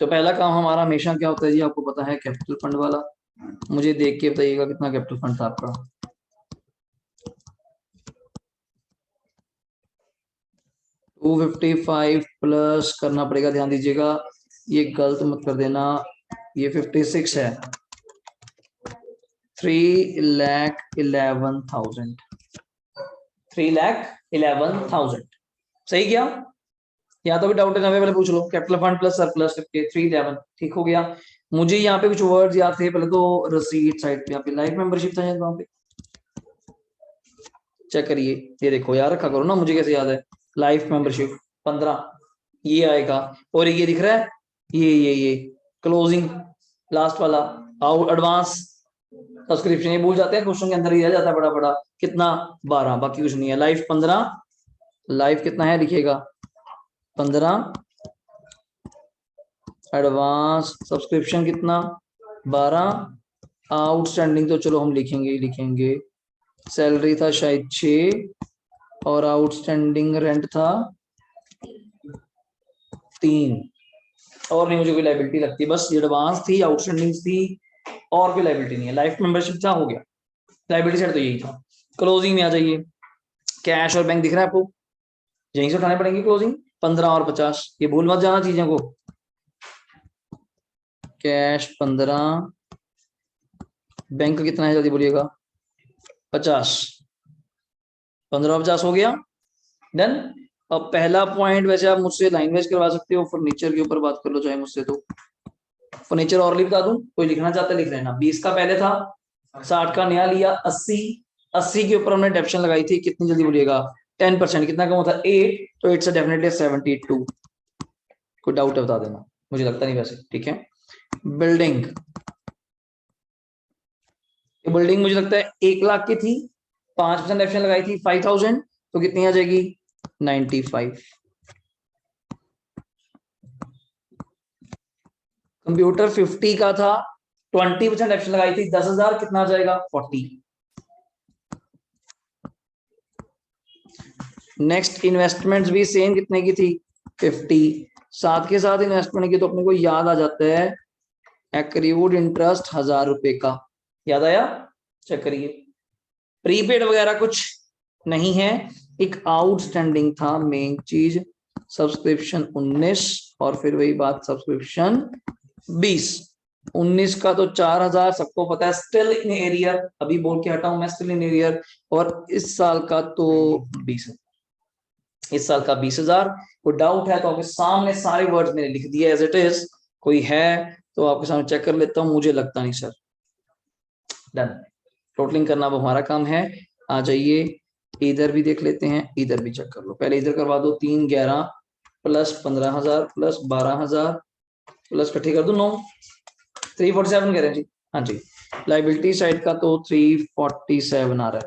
तो पहला काम हमारा हमेशा क्या होता है जी, आपको पता है, कैपिटल फंड वाला। मुझे देख के बताइएगा कितना कैपिटल फंड था आपका। 255 प्लस करना पड़ेगा, ध्यान दीजिएगा, ये गलत मत कर देना, ये 56 है। 3,11,000, 3,11,000 सही क्या? यहाँ तो भी डाउट है, पहले पूछ लो। कैपिटल फंड प्लस सरप्लस करके 311 ठीक हो गया। मुझे यहाँ पे कुछ वर्ड्स याद थे, पहले तो रसीद साइड पे, यहाँ पे लाइफ मेंबरशिप था, वहां पे चेक करिए। ये देखो यार, रखा करो ना, मुझे कैसे याद है। लाइफ मेंबरशिप 15 ये आएगा, और ये दिख रहा है, ये क्लोजिंग लास्ट वाला, आउट एडवांस सब्सक्रिप्शन, ये भूल जाते हैं क्वेश्चन के अंदर ही रह जाता है बड़ा बड़ा, कितना 12, बाकी कुछ नहीं है। लाइफ 15, लाइफ कितना है लिखिएगा 15, एडवांस सब्सक्रिप्शन कितना 12, आउटस्टैंडिंग तो चलो हम लिखेंगे ही लिखेंगे, सैलरी था शायद 6 और आउटस्टैंडिंग रेंट था 3, और नहीं मुझे कोई लाइबिलिटी लगती, बस ये एडवांस थी, आउटस्टैंडिंग थी, और कोई लाइबिलिटी नहीं है। लाइफ मेंबरशिप था, हो गया। लाइबिलिटी साइड तो यही था। क्लोजिंग में आ जाइए, कैश और बैंक दिख रहा है आपको, यहीं से उठाने पड़ेंगे क्लोजिंग 15 और 50, ये भूल मत जाना चीजों को। कैश 15, बैंक कितना है जल्दी बोलिएगा 50, 15 50 हो गया, डन। अब पहला पॉइंट वैसे आप मुझसे लाइन वाइज करवा सकते हो, फर्नीचर के ऊपर बात कर लो चाहे मुझसे, तो फर्नीचर और बता दूं, कोई लिखना चाहता है लिख लेना। 20 का पहले था, 60 का नया लिया, 80 के ऊपर हमने डेप्शन लगाई थी, कितनी जल्दी बोलिएगा 10%, कितना कम होता है 8, तो इट्स डेफिनेटली 72। कोई डाउट है बता देना, मुझे लगता नहीं वैसे, ठीक है। बिल्डिंग, बिल्डिंग मुझे लगता है 1 लाख की थी, 5% डेप्शन लगाई थी 5000, तो कितनी आ जाएगी 95। कंप्यूटर 50 का था, 20% एक्शन लगाई थी 10,000, कितना आ जाएगा 40। नेक्स्ट इन्वेस्टमेंट्स भी सेम, कितने की थी 50, साथ के साथ इन्वेस्टमेंट की तो अपने को याद आ जाता है एक्रीव्ड इंटरेस्ट 1000 रुपए का, याद आया, चेक करिए। प्रीपेड वगैरह कुछ नहीं है, एक आउटस्टैंडिंग था मेन चीज, सब्सक्रिप्शन 19, और फिर वही बात सब्सक्रिप्शन 20। 19 का तो 4000 सबको पता है, स्टिल इन एरियर, अभी बोल के हटा हूं मैं, स्टिल इन एरियर। और इस साल का तो 20 है, इस साल का 20,000। कोई डाउट है तो आपके सामने सारे वर्ड्स मैंने लिख दिए एज इट इज, कोई है तो आपके सामने चेक कर लेता हूं, मुझे लगता नहीं सर। डन, टोटलिंग करना अब हमारा काम है। आ जाइए, इधर भी देख लेते हैं, इधर भी चेक कर लो, पहले इधर करवा दो। 311 प्लस 15,000 प्लस 12,000 प्लस इकट्ठी कर दो 9, 347 कह रहे हैं जी, हाँ जी। लाइबिलिटी साइड का तो 347 आ रहा है,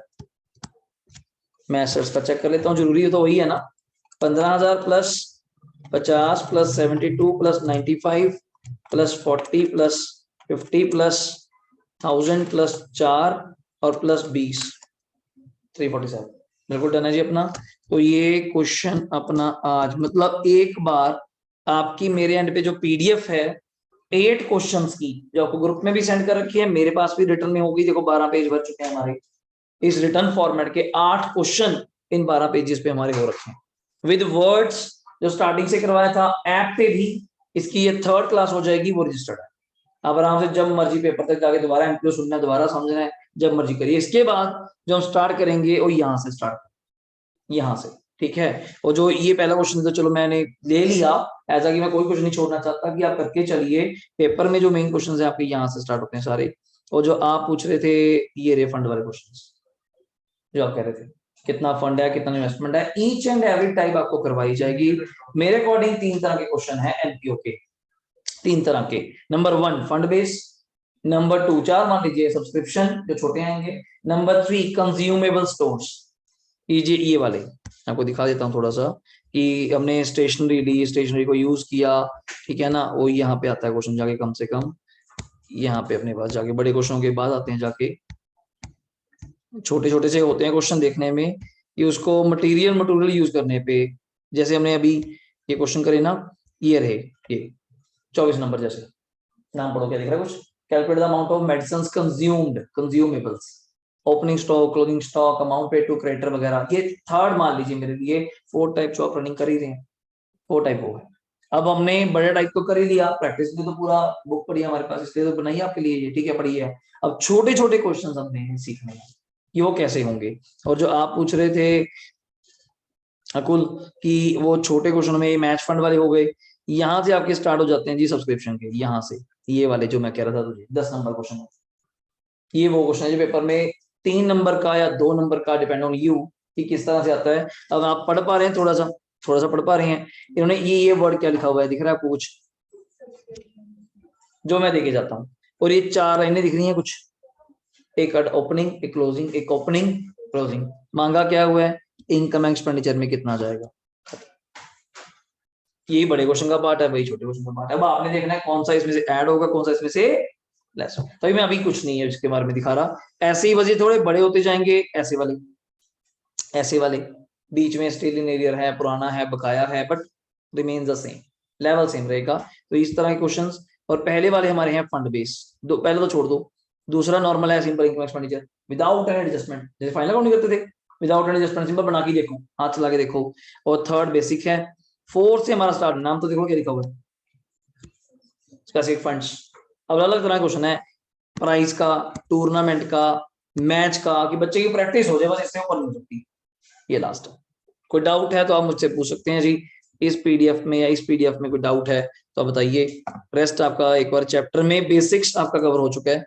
मैं एसेट्स का चेक कर लेता हूँ, जरूरी है तो वही है ना। 15,000 plus 50 plus 72 plus 95 plus 40 plus 50 plus 1000 plus 4 और प्लस 20, 347 बिल्कुल डन है जी अपना। तो ये क्वेश्चन अपना आज, मतलब एक बार आपकी मेरे एंड पे जो पीडीएफ है 8 क्वेश्चंस की, जो आपको ग्रुप में भी सेंड कर रखी है, मेरे पास भी रिटर्न में होगी, देखो 12 पेज भर चुके हैं हमारे। इस रिटर्न फॉर्मेट के 8 क्वेश्चन इन 12 पेजेस पे हमारे हो रखे हैं विद वर्ड्स, जो स्टार्टिंग से करवाया था ऐप पे भी। इसकी ये 3rd क्लास हो जाएगी, वो रजिस्टर्ड है। आप आराम से जब मर्जी पेपर तक जाके दोबारा एमसीक्यू सुनना है, दोबारा समझना है, जब मर्जी करिए। इसके बाद जो हम स्टार्ट करेंगे वो यहाँ से स्टार्ट, यहाँ से, ठीक है। और जो ये पहला क्वेश्चन था, चलो मैंने ले लिया ऐसा कि मैं कोई क्वेश्चन नहीं छोड़ना चाहता, कि आप करके चलिए। पेपर में जो मेन क्वेश्चन है आपके यहाँ से स्टार्ट होते हैं सारे। और जो आप पूछ रहे थे, ये रे फंड वाले क्वेश्चन, जो आप कह रहे थे कितना फंड है, कितना इन्वेस्टमेंट है, ईच एंड एवरी टाइप आपको करवाई जाएगी। मेरे अकॉर्डिंग 3 तरह के क्वेश्चन है एनपीओ के, 3 तरह के। नंबर 1 फंड बेस, नंबर 2 4 मान लीजिए सब्सक्रिप्शन जो छोटे आएंगे, नंबर 3 कंज्यूमेबल स्टोर्स, ये वाले आपको दिखा देता हूँ थोड़ा सा, कि हमने स्टेशनरी ली, स्टेशनरी को यूज किया, ठीक है ना, वो यहाँ पे आता है क्वेश्चन जाके, कम से कम यहाँ पे अपने पास जाके, बड़े क्वेश्चनों के बाद आते हैं जाके, छोटे छोटे से होते हैं क्वेश्चन देखने में, ये उसको मटेरियल यूज करने पे, जैसे हमने अभी ये क्वेश्चन करे ना, ये रहे ये 24 नंबर, जैसे नाम पढ़ो, क्या दिख रहा है कुछ, calculate the amount of medicine consumed, consumables, opening stock, closing stock, amount paid to creditor वगैरह। ये थर्ड मान लीजिए मेरे लिए 4 टाइप्स ऑफ रनिंग कर ही रहे हैं, 4 टाइप हो गए। अब हमने बड़े टाइप को कर ही लिया, प्रैक्टिस में तो पूरा बुक पड़ी है हमारे पास, इसलिए तो बनाई आपके लिए ये, ठीक है, पढ़ी है। अब छोटे छोटे क्वेश्चन हमने सीखने हैं कि वो कैसे होंगे। और जो आप पूछ रहे थे अकुल कि वो छोटे क्वेश्चन में मैच फंड वाले हो गए, यहाँ से आपके स्टार्ट हो जाते हैं जी सब्सक्रिप्शन के, यहाँ से ये वाले जो मैं कह रहा था तुझे 10 नंबर क्वेश्चन, ये वो क्वेश्चन है जो पेपर में 3 नंबर का या 2 नंबर का, डिपेंड ऑन यू कि किस तरह से आता है। अब आप पढ़ पा रहे हैं, थोड़ा सा पढ़ पा रहे हैं, इन्होंने ये वर्ड क्या लिखा हुआ है दिख रहा है आपको कुछ, जो मैं देके जाता हूँ, और ये 4 लाइनें दिख रही हैं कुछ, एक ओपनिंग, एक क्लोजिंग, एक ओपनिंग क्लोजिंग। मांगा क्या हुआ है, इनकम एक्सपेंडिचर में कितना जाएगा, यही बड़े क्वेश्चन का पार्ट है, वही छोटे क्वेश्चन का पार्ट है। अब आपने देखना है कौन सा इसमें से ऐड होगा, कौन सा इसमें से लेस होगा। तभी मैं अभी कुछ नहीं है इसके बारे में दिखा रहा, ऐसे ही वजह थोड़े बड़े होते जाएंगे, ऐसे वाले बीच में स्टिल इन एरियर है, पुराना है, बकाया है, but remain the same, level same रहेगा। तो इस तरह के क्वेश्चंस, और पहले वाले हमारे हैं फंड बेस, दो पहले तो छोड़ दो, दूसरा नॉर्मल है simple income expenditure without any adjustment, जैसे फाइनल अकाउंट करते थे, विदाउट एनी एडजस्टमेंट, सिंपल बना के देखो, हाथ चला के देखो। और थर्ड बेसिक है, फोर्थ से हमारा स्टार्ट, नाम तो देखो क्या लिखा हुआ है, स्पेसिफिक फंड्स। अब अलग तरह क्वेश्चन है प्राइस का, टूर्नामेंट का, मैच का, कि बच्चे की प्रैक्टिस हो जाए बस, इससे ऊपर नहीं सकती। ये लास्ट है, कोई डाउट है तो आप मुझसे पूछ सकते हैं जी, इस पीडीएफ में या इस पीडीएफ में कोई डाउट है तो बताइए। रेस्ट आपका एक बार चैप्टर में बेसिक्स आपका कवर हो चुका है।